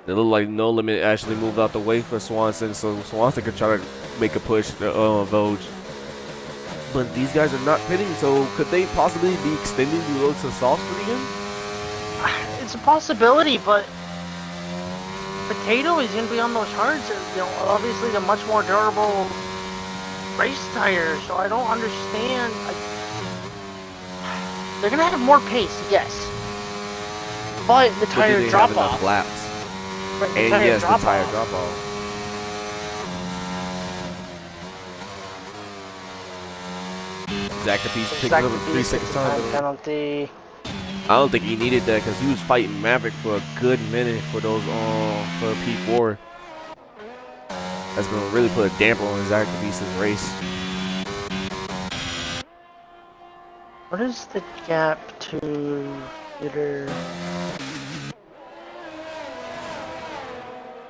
It looked like No Limit actually moved out the way for Swanson, so Swanson could try to make a push to Vosge. But these guys are not pitting, so could they possibly be extending the road to soft again? It's a possibility, but Potato is going to be on those hards. You know, obviously the much more durable race tires, so I don't understand. They're going to have more pace, yes. But the tire drop off. Laps. Right, And yes, the tire drop off. Zach Capisse picked up a 3-second time penalty. I don't think he needed that because he was fighting Maverick for a good minute for those for P4. That's gonna really put a damper on Zach Capisse's race. What is the gap to leader?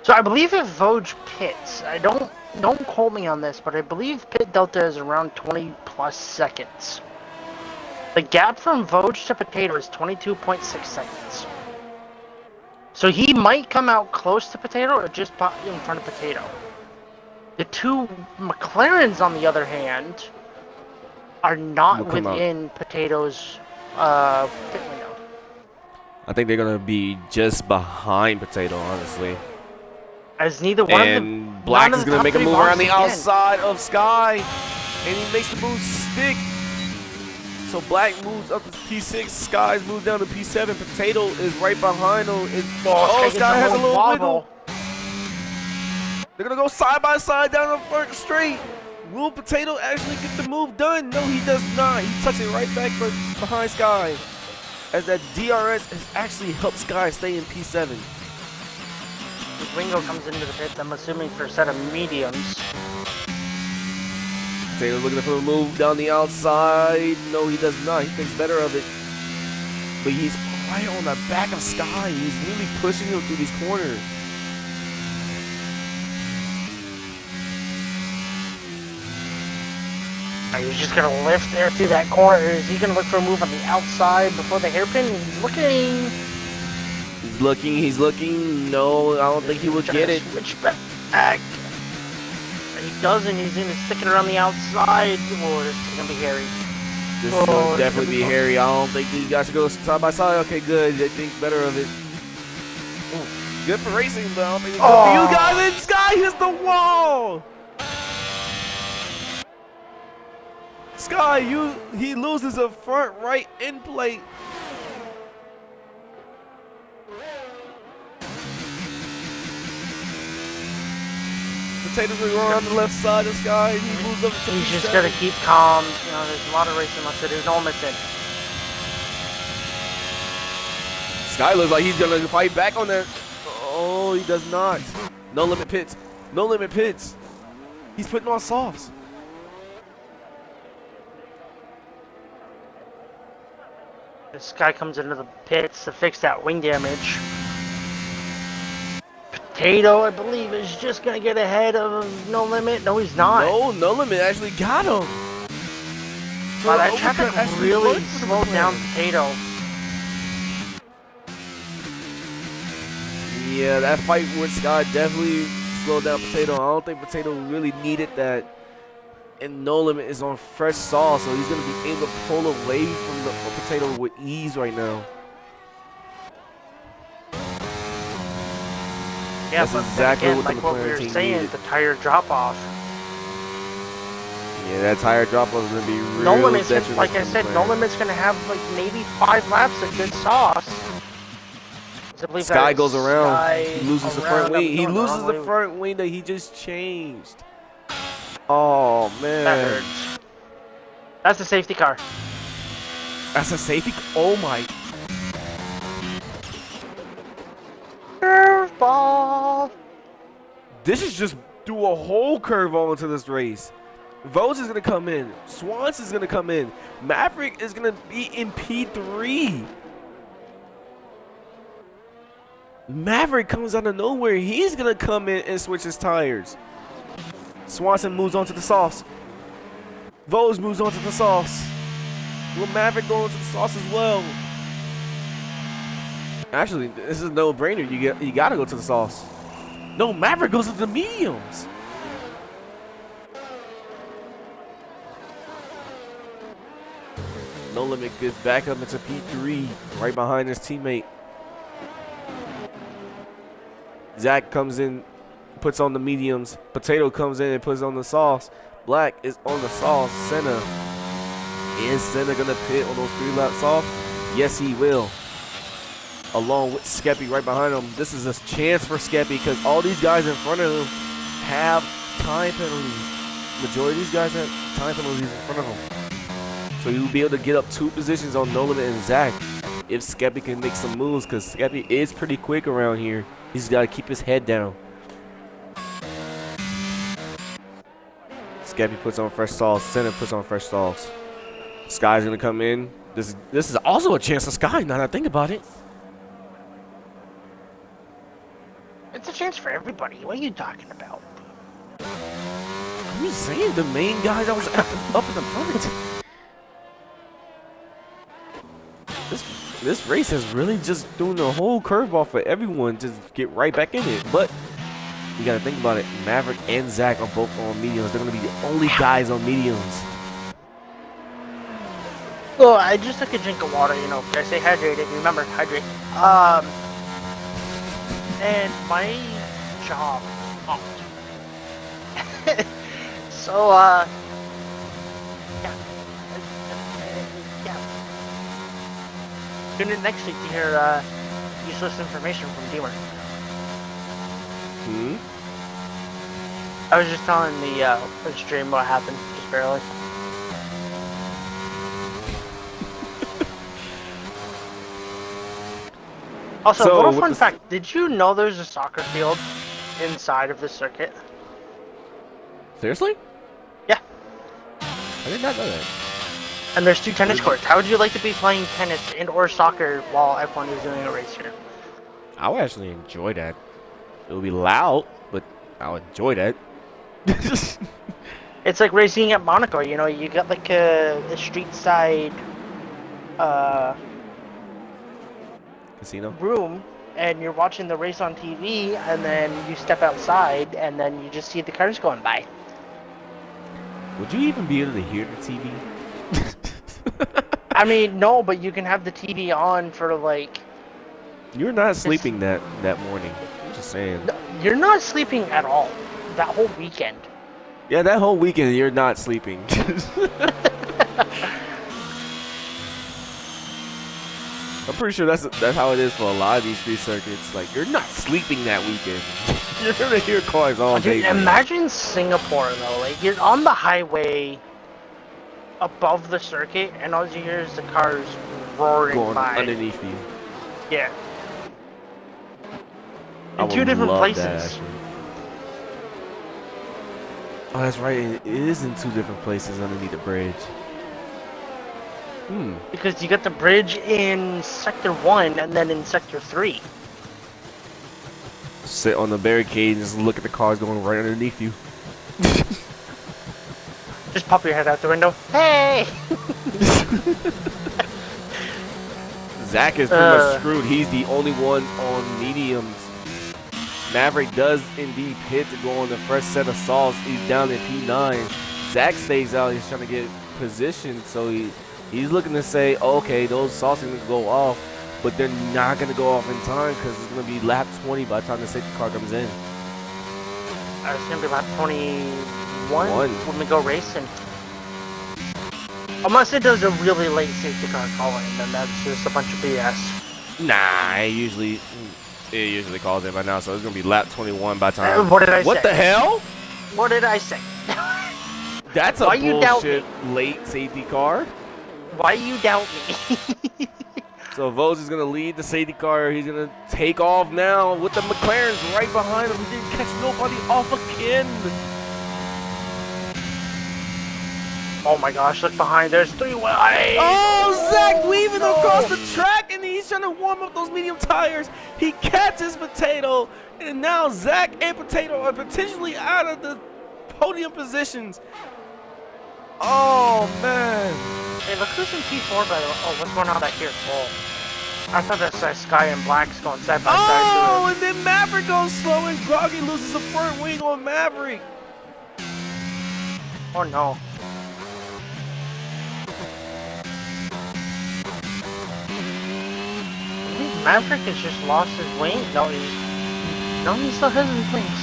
So I believe if Vosge pits, don't quote me on this, but I believe pit delta is around 20 plus seconds. The gap from Vosge to Potato is 22.6 seconds. So he might come out close to Potato or just in front of Potato. The two McLarens, on the other hand, are not within Potato's pit window. I think they're gonna be just behind Potato, honestly. As neither one of them. And Black is gonna make a move around the outside of Sky, and he makes the move stick. So Black moves up to P6, Sky's moved down to P7. Potato is right behind him. Sky has a little wiggle. They're gonna go side by side down the front straight. Will Potato actually get the move done? No, he does not. He tucks it right back behind Sky, as that DRS has actually helped Sky stay in P7. Ringo comes into the pits, I'm assuming, for a set of mediums. Taylor looking for a move down the outside. No, he does not. He thinks better of it. But he's right on the back of Sky. He's really pushing him through these corners. He's just going to lift there through that corner. Is he going to look for a move on the outside before the hairpin? He's looking. He's looking. No, I don't think he will get it. Switch back. He doesn't. He's going to stick it around the outside. Oh, this is going to be hairy. This is going to definitely be hairy. I don't think these guys should go side by side. Okay, good. They think better of it. Ooh, good for racing, but I don't think it's good for you guys. And Sky hits the wall. Sky, he loses a front right end plate. Potatoes are going on the left side of Sky. He moves up to He's just gonna keep calm. You know, there's a lot of racing left to do. No limits in. Sky looks like he's gonna fight back on that. Oh, he does not. No limit pits. No limit pits. He's putting on softs. This guy comes into the pits to fix that wing damage. Potato, I believe, is just gonna get ahead of No Limit. No, he's not. No limit actually got him. Wow, that traffic really slowed down Potato. Yeah, that fight with Sky definitely slowed down Potato. I don't think Potato really needed that. And No Limit is on fresh sauce, so he's going to be able to pull away from the Potato with ease right now. Yeah, that's but exactly again, what like what we were saying, needed. the tire drop-off. Yeah, that tire drop-off is going to be really No Limit's, detrimental like I said, No Limit's going to have like maybe 5 laps of good sauce. Sky goes around. He loses the front wing. He loses the way. front wing that he just changed. Oh, man. That hurts. That's a safety car. That's a safety? Oh, my. Curveball. This is just threw a whole curveball into this race. Vose is going to come in. Swans is going to come in. Maverick is going to be in P3. Maverick comes out of nowhere. He's going to come in and switch his tires. Swanson moves on to the sauce. Vose moves on to the sauce. Will Maverick go into the sauce as well? Actually, this is a no-brainer. You got to go to the sauce. No, Maverick goes to the mediums. No Limit gets back up into P3, right behind his teammate. Zach comes in, puts on the mediums. Potato comes in and puts on the sauce. Black is on the sauce. Senna. Is Senna going to pit on those 3 laps off? Yes, he will. Along with Skeppy right behind him. This is a chance for Skeppy because all these guys in front of him have time penalties. Majority of these guys have time penalties in front of him. So he will be able to get up 2 positions on No Limit and Zach if Skeppy can make some moves because Skeppy is pretty quick around here. He's got to keep his head down. Skeppy puts on fresh sauce. Senna puts on fresh sauce. Sky's going to come in. This is also a chance for Sky now that I think about it. It's a chance for everybody. What are you talking about? I'm just saying the main guy that was up in the front. This race is really just doing a whole curveball for everyone to get right back in it. But you got to think about it. Maverick and Zach are both on mediums. They're going to be the only guys on mediums. Well, I just took a drink of water, you know. I say hydrated. Remember, hydrate. And my job pumped. So, yeah. Tune in next week to hear useless information from Deemer. I was just telling the stream what happened, just barely. Also, So, a little fun fact, did you know there's a soccer field inside of the circuit? Seriously? Yeah. I did not know that. And there's 2 tennis courts. How would you like to be playing tennis and or soccer while F1 is doing a race here? I would actually enjoy that. It would be loud, but I would enjoy that. It's like racing at Monaco. You know, you got like a street side Casino. room, and you're watching the race on TV, and then you step outside, and then you just see the cars going by. Would you even be able to hear the TV? I mean, no, but you can have the TV on for like. You're not sleeping that morning. I'm just saying. No, you're not sleeping at all that whole weekend. Yeah, that whole weekend you're not sleeping. I'm pretty sure that's how it is for a lot of these street circuits. Like, you're not sleeping that weekend. You're gonna hear cars all day. Dude, imagine Singapore though. Like, you're on the highway above the circuit, and all you hear is the cars roaring going by underneath you. Yeah. I In two would different love places. that, actually. Oh, that's right. It is in two different places underneath the bridge. Because you got the bridge in Sector 1 and then in Sector 3. Sit on the barricade and just look at the cars going right underneath you. Just pop your head out the window. Hey! Zach is pretty much screwed. He's the only one on mediums. Maverick does indeed pit to go on the fresh set of salts. He's down in P9. Zach stays out. He's trying to get positioned, so he's looking to say, okay, those salts are going to go off, but they're not going to go off in time because it's going to be lap 20 by the time the safety car comes in. It's going to be lap 21 when we go racing. Unless it does a really late safety car calling, then that's just a bunch of BS. Nah, it usually calls in by now, so it's going to be lap 21 by the time. What did I say? What the hell? What did I say? That's a Why you doubt bullshit me? late safety car. Why you doubt me? So Vos is going to lead the safety car. He's going to take off now with the McLarens right behind him. He didn't catch nobody off again. Oh my gosh, look behind. There's 3 wide. Oh, Zach weaving across the track, and he's trying to warm up those medium tires. He catches Potato, and now Zach and Potato are potentially out of the podium positions. Oh, man. Hey, look who's in P4 by the way. Oh, what's going on back here? Oh. I thought that's Sky and Black's going side by side. Oh, and then Maverick goes slow, and Groggy loses a front wing on Maverick. Oh no. Maverick has just lost his wing. No, he still has his wings.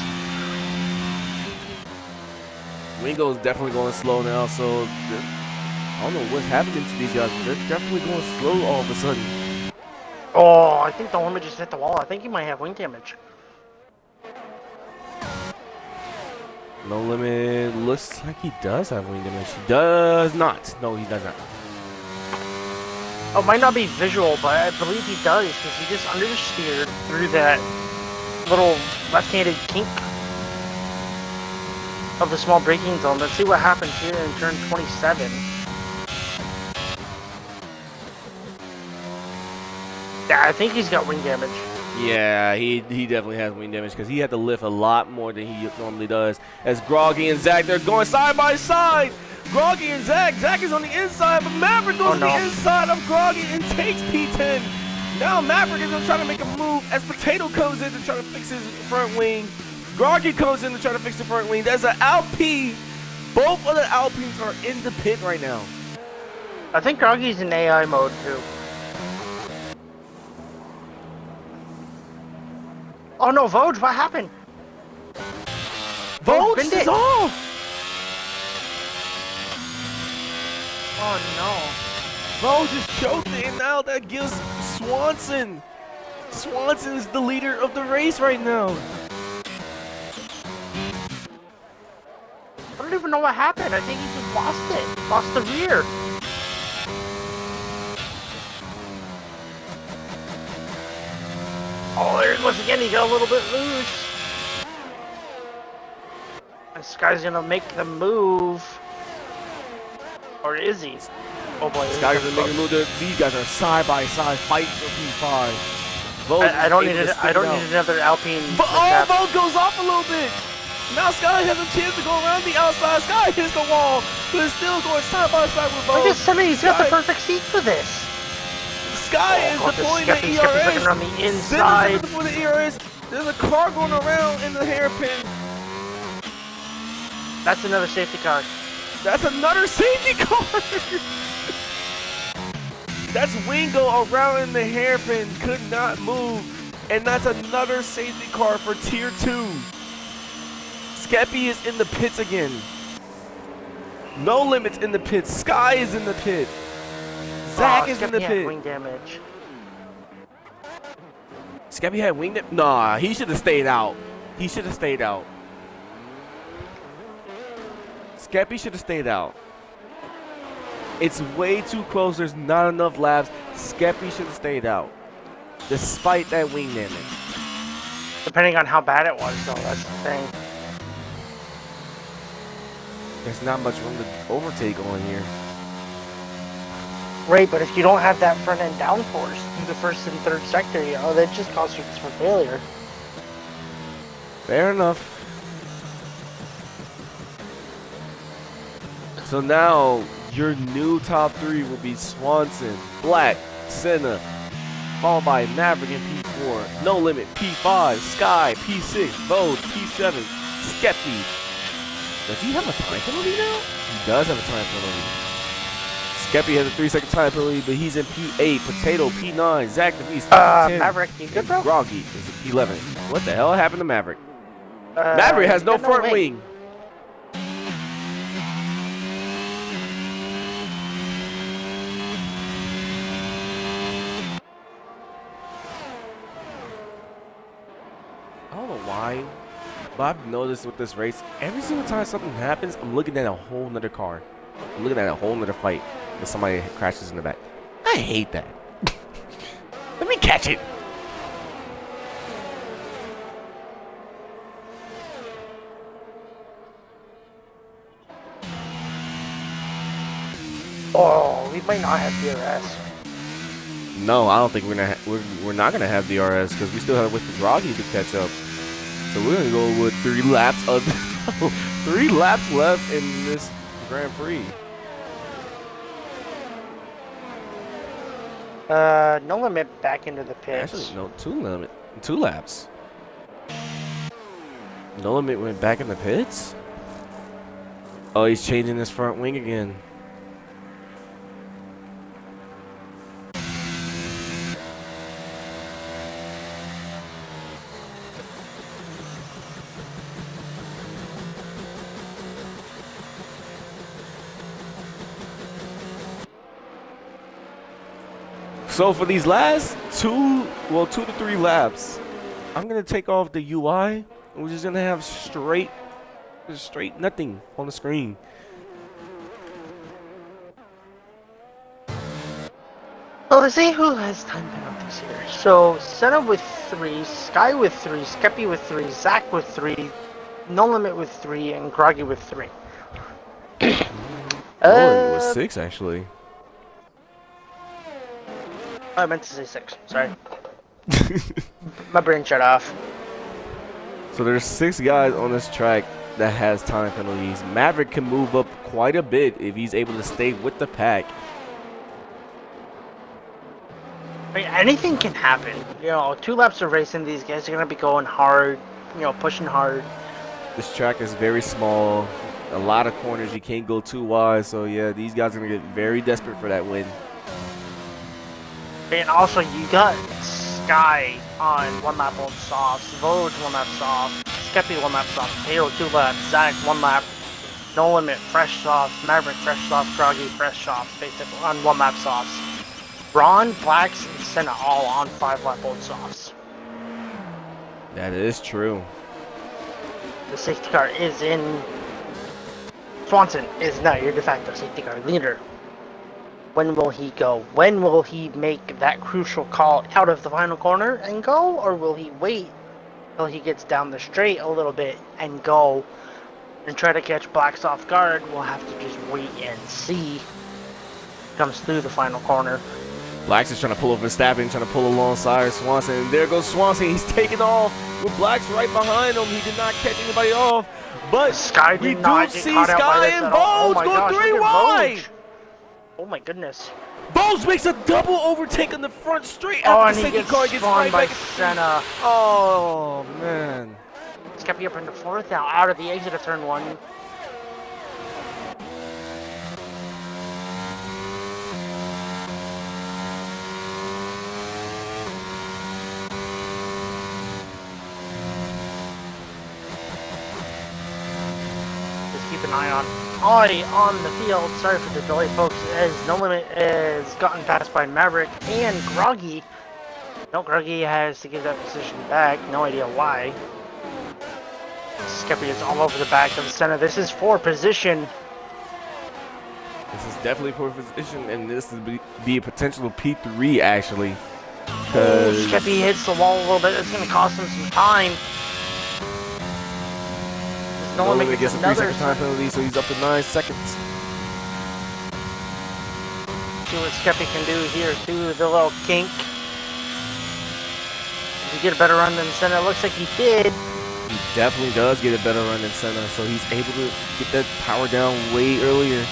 Wingo's definitely going slow now, so I don't know what's happening to these guys, but they're definitely going slow all of a sudden. Oh, I think the limit just hit the wall. I think he might have wing damage. No Limit looks like he does have wing damage. He does not. No, he does not. Oh, it might not be visual, but I believe he does because he just understeered through that little left-handed kink of the small braking zone. Let's see what happens here in turn 27. Yeah, I think he's got wing damage. Yeah, he definitely has wing damage because he had to lift a lot more than he normally does. As Groggy and Zach, they're going side by side. Groggy and Zach. Zach is on the inside, but Maverick goes to the inside of Groggy and takes P10. Now Maverick is going to try to make a move as Potato comes in to try to fix his front wing. Groggy comes in to try to fix the front wing. There's an Alpine. Both of the Alpines are in the pit right now. I think Groggy's in AI mode too. Oh no, Voj, what happened? Voj is off! Oh no. Voj is choked, and now that gives Swanson. Swanson is the leader of the race right now. I don't even know what happened. I think he just lost it. Lost the rear. Oh, there it goes again. He got a little bit loose. This guy's gonna make the move. Or is he? Oh boy. This guy's gonna make a move. These guys are side by side fighting for P5. I don't need another Alpine. But Voj goes off a little bit. Now Sky has a chance to go around the outside. Sky hits the wall, but it's still going side by side with Look both. at Sonny, he's got the perfect seat for this. Sky is deploying the Skeppy's looking ERS. on the inside. Simmons is deploying the ERS. There's a car going around in the hairpin. That's another safety car. That's another safety car. That's Wingo around in the hairpin, could not move. And that's another safety car for Tier 2. Skeppy is in the pits again. No Limit's in the pits. Sky is in the pit. Zach is in the pit. Wing damage. Skeppy had wing damage? Nah, he should have stayed out. He should have stayed out. Skeppy should have stayed out. It's way too close. There's not enough laps. Skeppy should have stayed out. Despite that wing damage. Depending on how bad it was, though, that's the thing. There's not much room to overtake on here. Right, but if you don't have that front end downforce through the first and third sector, you know, that just causes you for failure. Fair enough. So now your new top three will be Swanson, Black, Senna, followed by Maverick in P4, No Limit P5, Sky P6, Vogue P7, Skeppy. Does he have a time penalty now? He does have a time penalty. Skeppy has a 3-second time penalty, but he's in P8, Potato P9, Zach the Beast P10. Maverick, you good, bro? Groggy is in P11. What the hell happened to Maverick? Maverick has no front wing. I don't know why, but I've noticed with this race, every single time something happens, I'm looking at a whole nother car. I'm looking at a whole nother fight and somebody crashes in the back. I hate that. Let me catch it. Oh, we might not have DRS. No, I don't think we're not gonna have DRS because we still have to wait for Groggy to catch up. So we're gonna go with 3 laps of 3 laps left in this Grand Prix. No Limit back into the pits. Actually, no, 2 laps. No Limit went back in the pits. Oh, he's changing his front wing again. So for these last 2 to 3 laps, I'm gonna take off the UI and we're just gonna have straight nothing on the screen. Well, let's see who has time penalties here. So, Senna with 3, Sky with 3, Skeppy with 3, Zach with 3, No Limit with 3, and Groggy with 3. Oh, it was 6 actually. I meant to say 6, sorry. My brain shut off. So there's 6 guys on this track that has time penalties. Maverick can move up quite a bit if he's able to stay with the pack. I mean, anything can happen. You know, 2 laps of racing, these guys are going to be going hard, you know, pushing hard. This track is very small. A lot of corners, you can't go too wide. So yeah, these guys are going to get very desperate for that win. And also, you got Sky on 1 lap on softs, Vogue 1 lap soft, Skeppy 1 lap soft, Potato 2 laps, Zach 1 lap, No Limit fresh softs, Maverick fresh softs, Groggy fresh softs, basically on 1 lap softs. Braun, Blacks, and Senna all on 5 lap old softs. That is true. The safety car is in. Swanson is now your de facto safety car leader. When will he go? When will he make that crucial call out of the final corner and go? Or will he wait till he gets down the straight a little bit and go and try to catch Blacks off guard? We'll have to just wait and see. Comes through the final corner. Blacks is trying to pull over Verstappen, trying to pull alongside Swanson. And there goes Swanson. He's taking off with Blacks right behind him. He did not catch anybody off. But Sky we did not do get see caught out by Sky this and at all. Oh Vogue my go gosh, 3 look at wide. Vogue. Oh my goodness. Vogue makes a double overtake on the front straight Oh, after and the he safety gets car gets spun right by back. Senna. Oh, man. Skeppy up into 4th now, out of the exit of turn 1. Just keep an eye on the field. Sorry for the delay, folks, as No Limit is gotten passed by Maverick and Groggy. No, Groggy has to give that position back. No idea why. Skeppy is all over the back of the center. This is for position. This is definitely for position, and this is be a potential P3 actually. Oh, Skeppy hits the wall a little bit. It's going to cost him some time. No Limit gets a 3-second time penalty, so he's up to 9 seconds. See what Skeppy can do here through the little kink. Did he get a better run than Senna? It looks like he did. He definitely does get a better run than Senna, so he's able to get that power down way earlier.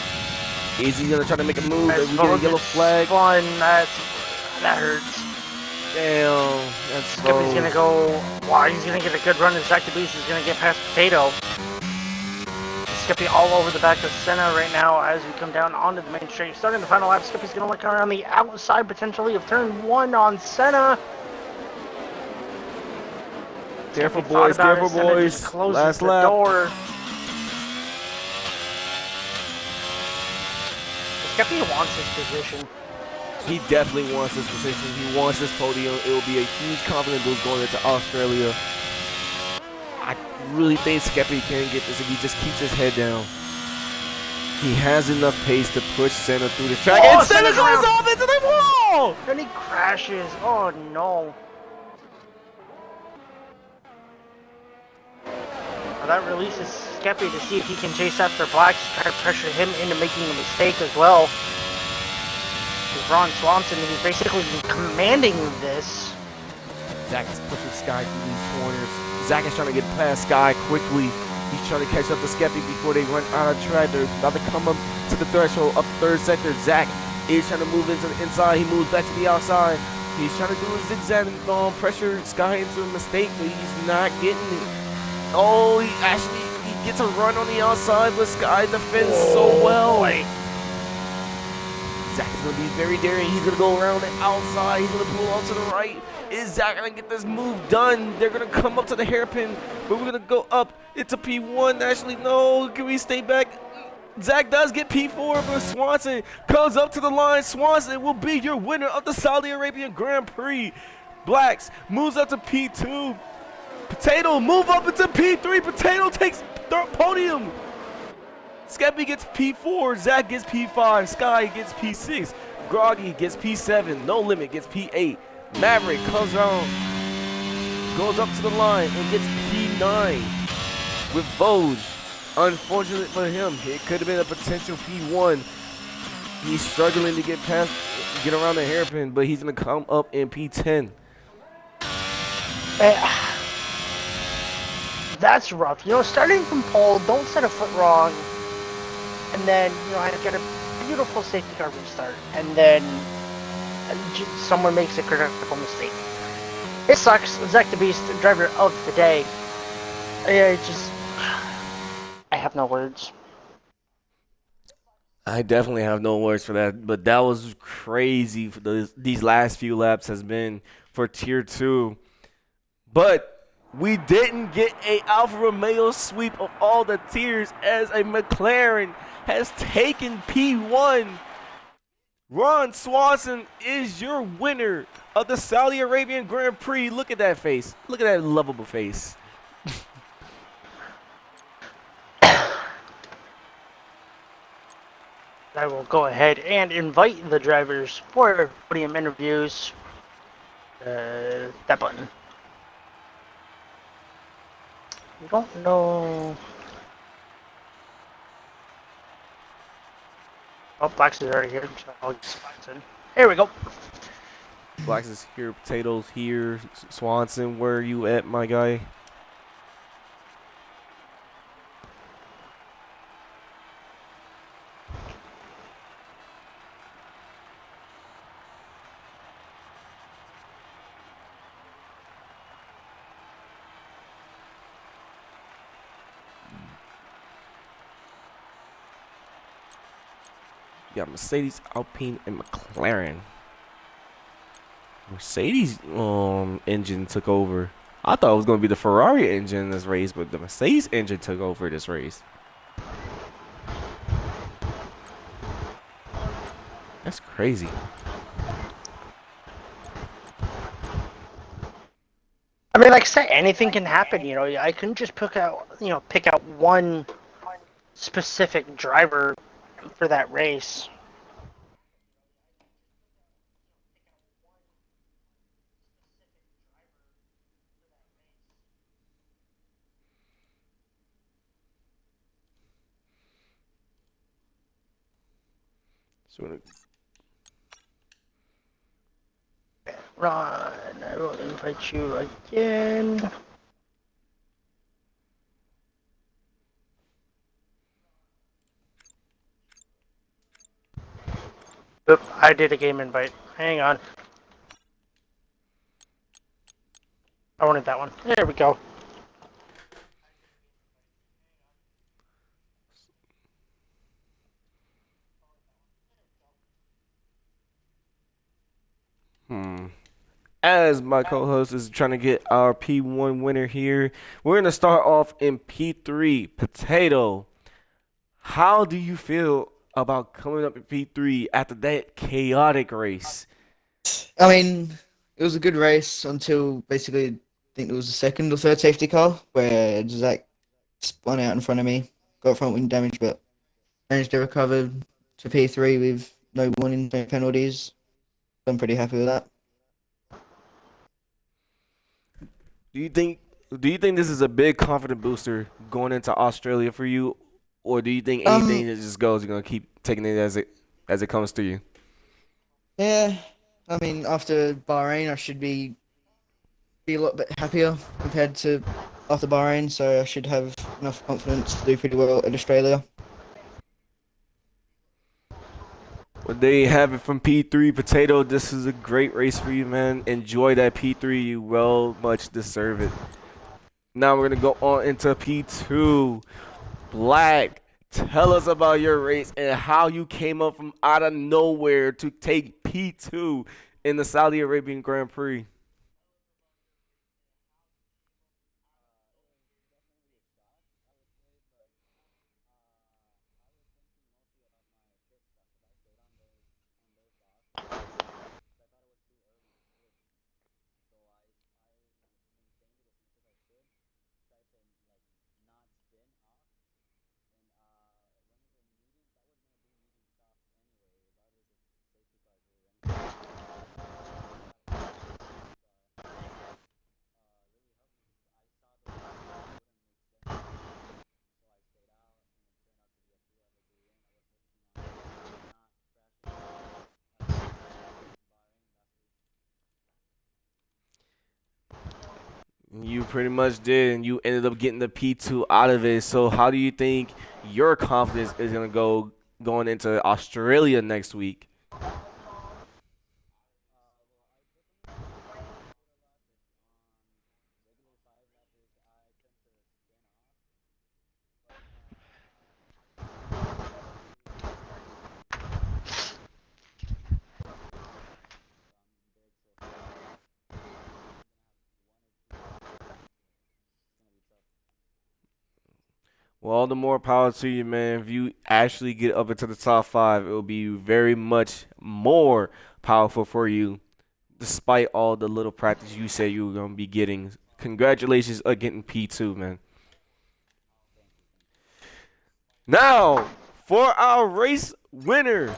Is he gonna try to make a move? We get a yellow flag. Fun. That hurts. Damn, that's Skeppy's gonna go. Wow, he's gonna get a good run. And Zach DeBeast is gonna get past Potato. Skeppy all over the back of Senna right now as we come down onto the main straight. Starting the final lap, Skeppy's gonna look around the outside potentially of turn 1 on Senna. Careful, boys. Careful, boys. Last lap. Door. Skeppy wants his position. He definitely wants this position. He wants this podium. It will be a huge confidence boost going into Australia. I really think Skeppy can get this if he just keeps his head down. He has enough pace to push Senna through this track. Oh, and Senna goes off into the wall! And he crashes. Oh no. Well, that releases Skeppy to see if he can chase after Blacks, try to pressure him into making a mistake as well. With Ron Swanson, he's basically commanding this. Zach is pushing Sky through these corners. Zach is trying to get past Sky quickly. He's trying to catch up to Skeppy before they run out of track. They're about to come up to the threshold up 3rd sector. Zach is trying to move into the inside. He moves back to the outside. He's trying to do a zigzag and pressure Sky into a mistake, but he's not getting it. Oh, he gets a run on the outside, but Sky defends so well. Boy. Zach's going to be very daring. He's going to go around the outside. He's going to pull on to the right. Is Zach going to get this move done? They're going to come up to the hairpin, but we're going to go up. It's a P1. Actually, no. Can we stay back? Zach does get P4, but Swanson comes up to the line. Swanson will be your winner of the Saudi Arabian Grand Prix. Blacks moves up to P2. Potato move up into P3. Potato takes podium. Skeppy gets P4. Zach gets P5. Sky gets P6. Groggy gets P7. No Limit gets P8. Maverick comes around, goes up to the line, and gets P9 with Vogue. Unfortunate for him, it could have been a potential P1. He's struggling to get around the hairpin, but he's going to come up in P10. That's rough. You know, starting from pole, don't set a foot wrong, and then, you know, I get a beautiful safety car restart, and then someone makes a critical mistake. It sucks. Zach DeBeast, driver of the day. I have no words. I definitely have no words for that, but that was crazy. For these last few laps has been for Tier 2. But we didn't get a Alfa Romeo sweep of all the tiers as a McLaren has taken P1. Ron Swanson is your winner of the Saudi Arabian Grand Prix. Look at that face. Look at that lovable face. I will go ahead and invite the drivers for podium interviews. That button. We don't know. Oh, Blacks is already here, so I'll get spots in. Here we go. Blacks is here, Potatoes here. Swanson, where are you at, my guy? You got Mercedes, Alpine, and McLaren. Mercedes engine took over. I thought it was gonna be the Ferrari engine in this race, but the Mercedes engine took over this race. That's crazy. I mean, like I said, anything can happen. You know, I couldn't just pick out one specific driver for that race. So Ron, I will invite you again. Oop, I did a game invite. Hang on. I wanted that one. There we go. as my co-host is trying to get our P1 winner here, we're gonna start off in P3. Potato, how do you feel about coming up in P3 after that chaotic race? I mean, it was a good race until basically I think it was the second or third safety car where Zach spun out in front of me, got front wing damage, but managed to recover to P3 with no warning, no penalties. I'm pretty happy with that. Do you think do you think this is a big confident booster going into Australia for you, or do you think anything Um, that just goes, you're gonna keep taking it as it comes to you? yeah, I mean, after Bahrain, I should be a lot bit happier compared to after Bahrain, so I should have enough confidence to do pretty well in Australia. Well, there you have it from P3 Potato. This is a great race for you, man. Enjoy that P3. You well much deserve it. Now we're gonna go on into P2. Black, tell us about your race and how you came up from out of nowhere to take P2 in the Saudi Arabian Grand Prix. You pretty much did, and you ended up getting the P2 out of it. So, how do you think your confidence is gonna go going into Australia next week? Well, all the more power to you, man. If you actually get up into the top five, it will be very much more powerful for you, despite all the little practice you said you were gonna be getting. Congratulations on getting P2, man. Now, for our race winner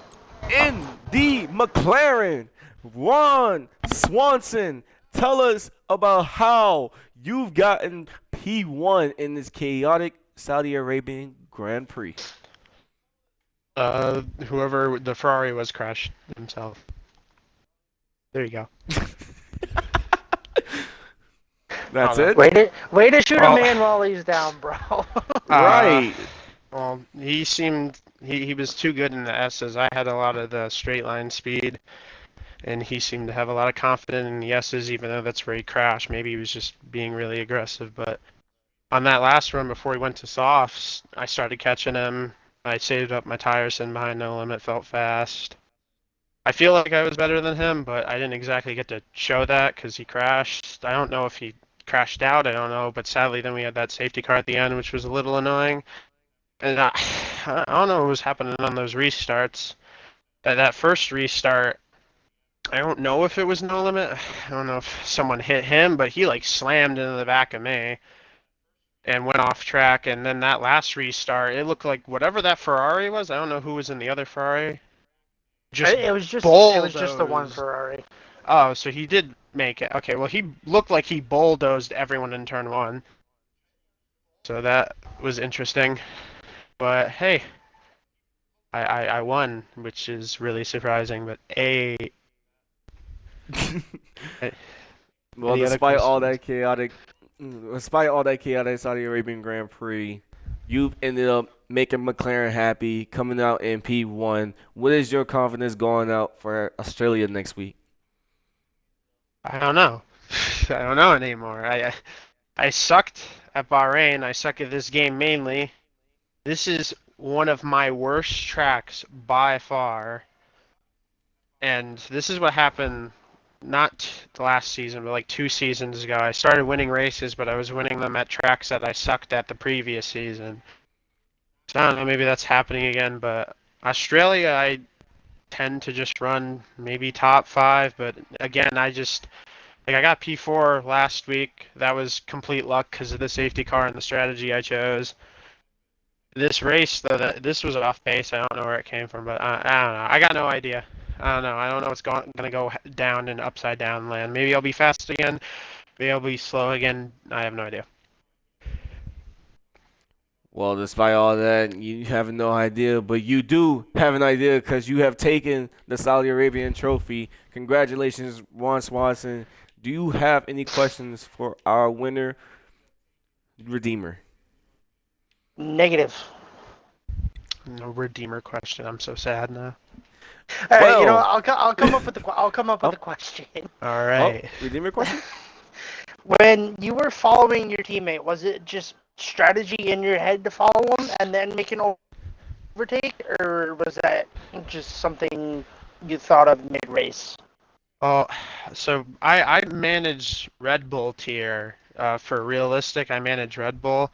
in the McLaren, Ron Swanson. Tell us about how you've gotten P1 in this chaotic Saudi Arabian Grand Prix. Whoever the Ferrari was crashed himself. There you go. That's No. it? Way to shoot a Well, man while he's down, bro. uh, Right. well, he was too good in the S's. I had a lot of the straight line speed, and he seemed to have a lot of confidence in the S's, even though that's where he crashed. Maybe he was just being really aggressive. But on that last run before he went to softs, I started catching him. I saved up my tires and behind no limit, felt fast. I feel like I was better than him, but I didn't exactly get to show that because he crashed. I don't know if he crashed out, I don't know, but sadly then we had that safety car at the end, which was a little annoying. And I don't know what was happening on those restarts. That first restart, I don't know if it was no limit. I don't know if someone hit him, but he like slammed into the back of me and went off track. And then that last restart, it looked like whatever that Ferrari was. I don't know who was in the other Ferrari. Just It was just the one bulldozed. Ferrari. Oh, so he did make it. Okay, well, he looked like he bulldozed everyone in turn one. So that was interesting. But hey, I won, which is really surprising. But Well, any other despite all questions? that chaotic Saudi Arabian Grand Prix, you've ended up making McLaren happy, coming out in P1. What is your confidence going out for Australia next week? I don't know. I don't know anymore. I sucked at Bahrain. I suck at this game mainly. This is one of my worst tracks by far. And this is what happened not the last season, but like 2 seasons ago. I started winning races, but I was winning them at tracks that I sucked at the previous season. So I don't know, maybe that's happening again, but Australia, I tend to just run maybe top five, but again, I got P4 last week. That was complete luck because of the safety car and the strategy I chose. This race, though, this was off pace. I don't know where it came from, but I don't know. I got no idea. I don't know. I don't know what's gonna go down in upside down land. Maybe I'll be fast again. Maybe I'll be slow again. I have no idea. Well, despite all that, you have no idea, but you do have an idea because you have taken the Saudi Arabian trophy. Congratulations, Juan Swanson. Do you have any questions for our winner, Redeemer? Negative. No redeemer question. I'm so sad now. All right, Well, I'll come up with oh, a question. All oh, right. Redeemer question? When you were following your teammate, was it just strategy in your head to follow him and then make an overtake, or was that just something you thought of mid-race? Oh, so I manage Red Bull tier for realistic. I manage Red Bull,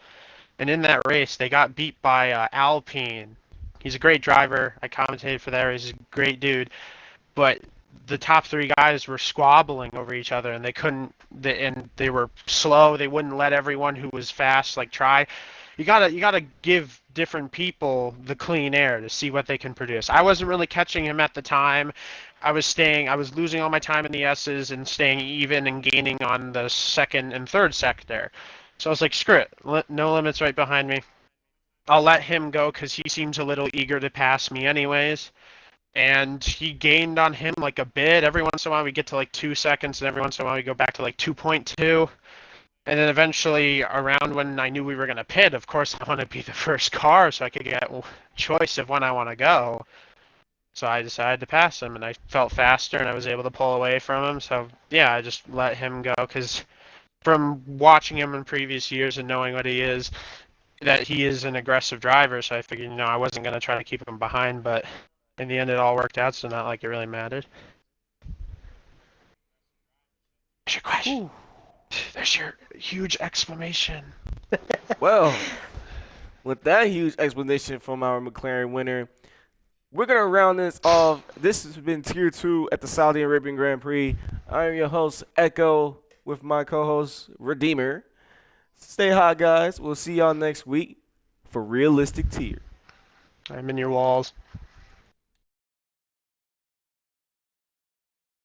and in that race they got beat by Alpine. He's a great driver. I commentated for that race. He's a great dude, but the top three guys were squabbling over each other, and they couldn't. And they were slow. They wouldn't let everyone who was fast like try. You gotta give different people the clean air to see what they can produce. I wasn't really catching him at the time. I was losing all my time in the S's and staying even and gaining on the second and third sector. So I was like, screw it. No limits right behind me. I'll let him go because he seems a little eager to pass me anyways. And he gained on him like a bit. Every once in a while we get to like 2 seconds, and every once in a while we go back to like 2.2. And then eventually, around when I knew we were going to pit, of course, I want to be the first car so I could get choice of when I want to go. So I decided to pass him, and I felt faster, and I was able to pull away from him. So yeah, I just let him go because from watching him in previous years and knowing what he is, that he is an aggressive driver. So I figured, I wasn't going to try to keep him behind, but in the end, it all worked out. So not like it really mattered. There's your question. Ooh. There's your huge exclamation. Well, with that huge explanation from our McLaren winner, we're going to round this off. This has been Tier 2 at the Saudi Arabian Grand Prix. I'm your host, Echo, with my co-host, Redeemer. Stay hot, guys. We'll see y'all next week for Realistic Tier. I'm in your walls.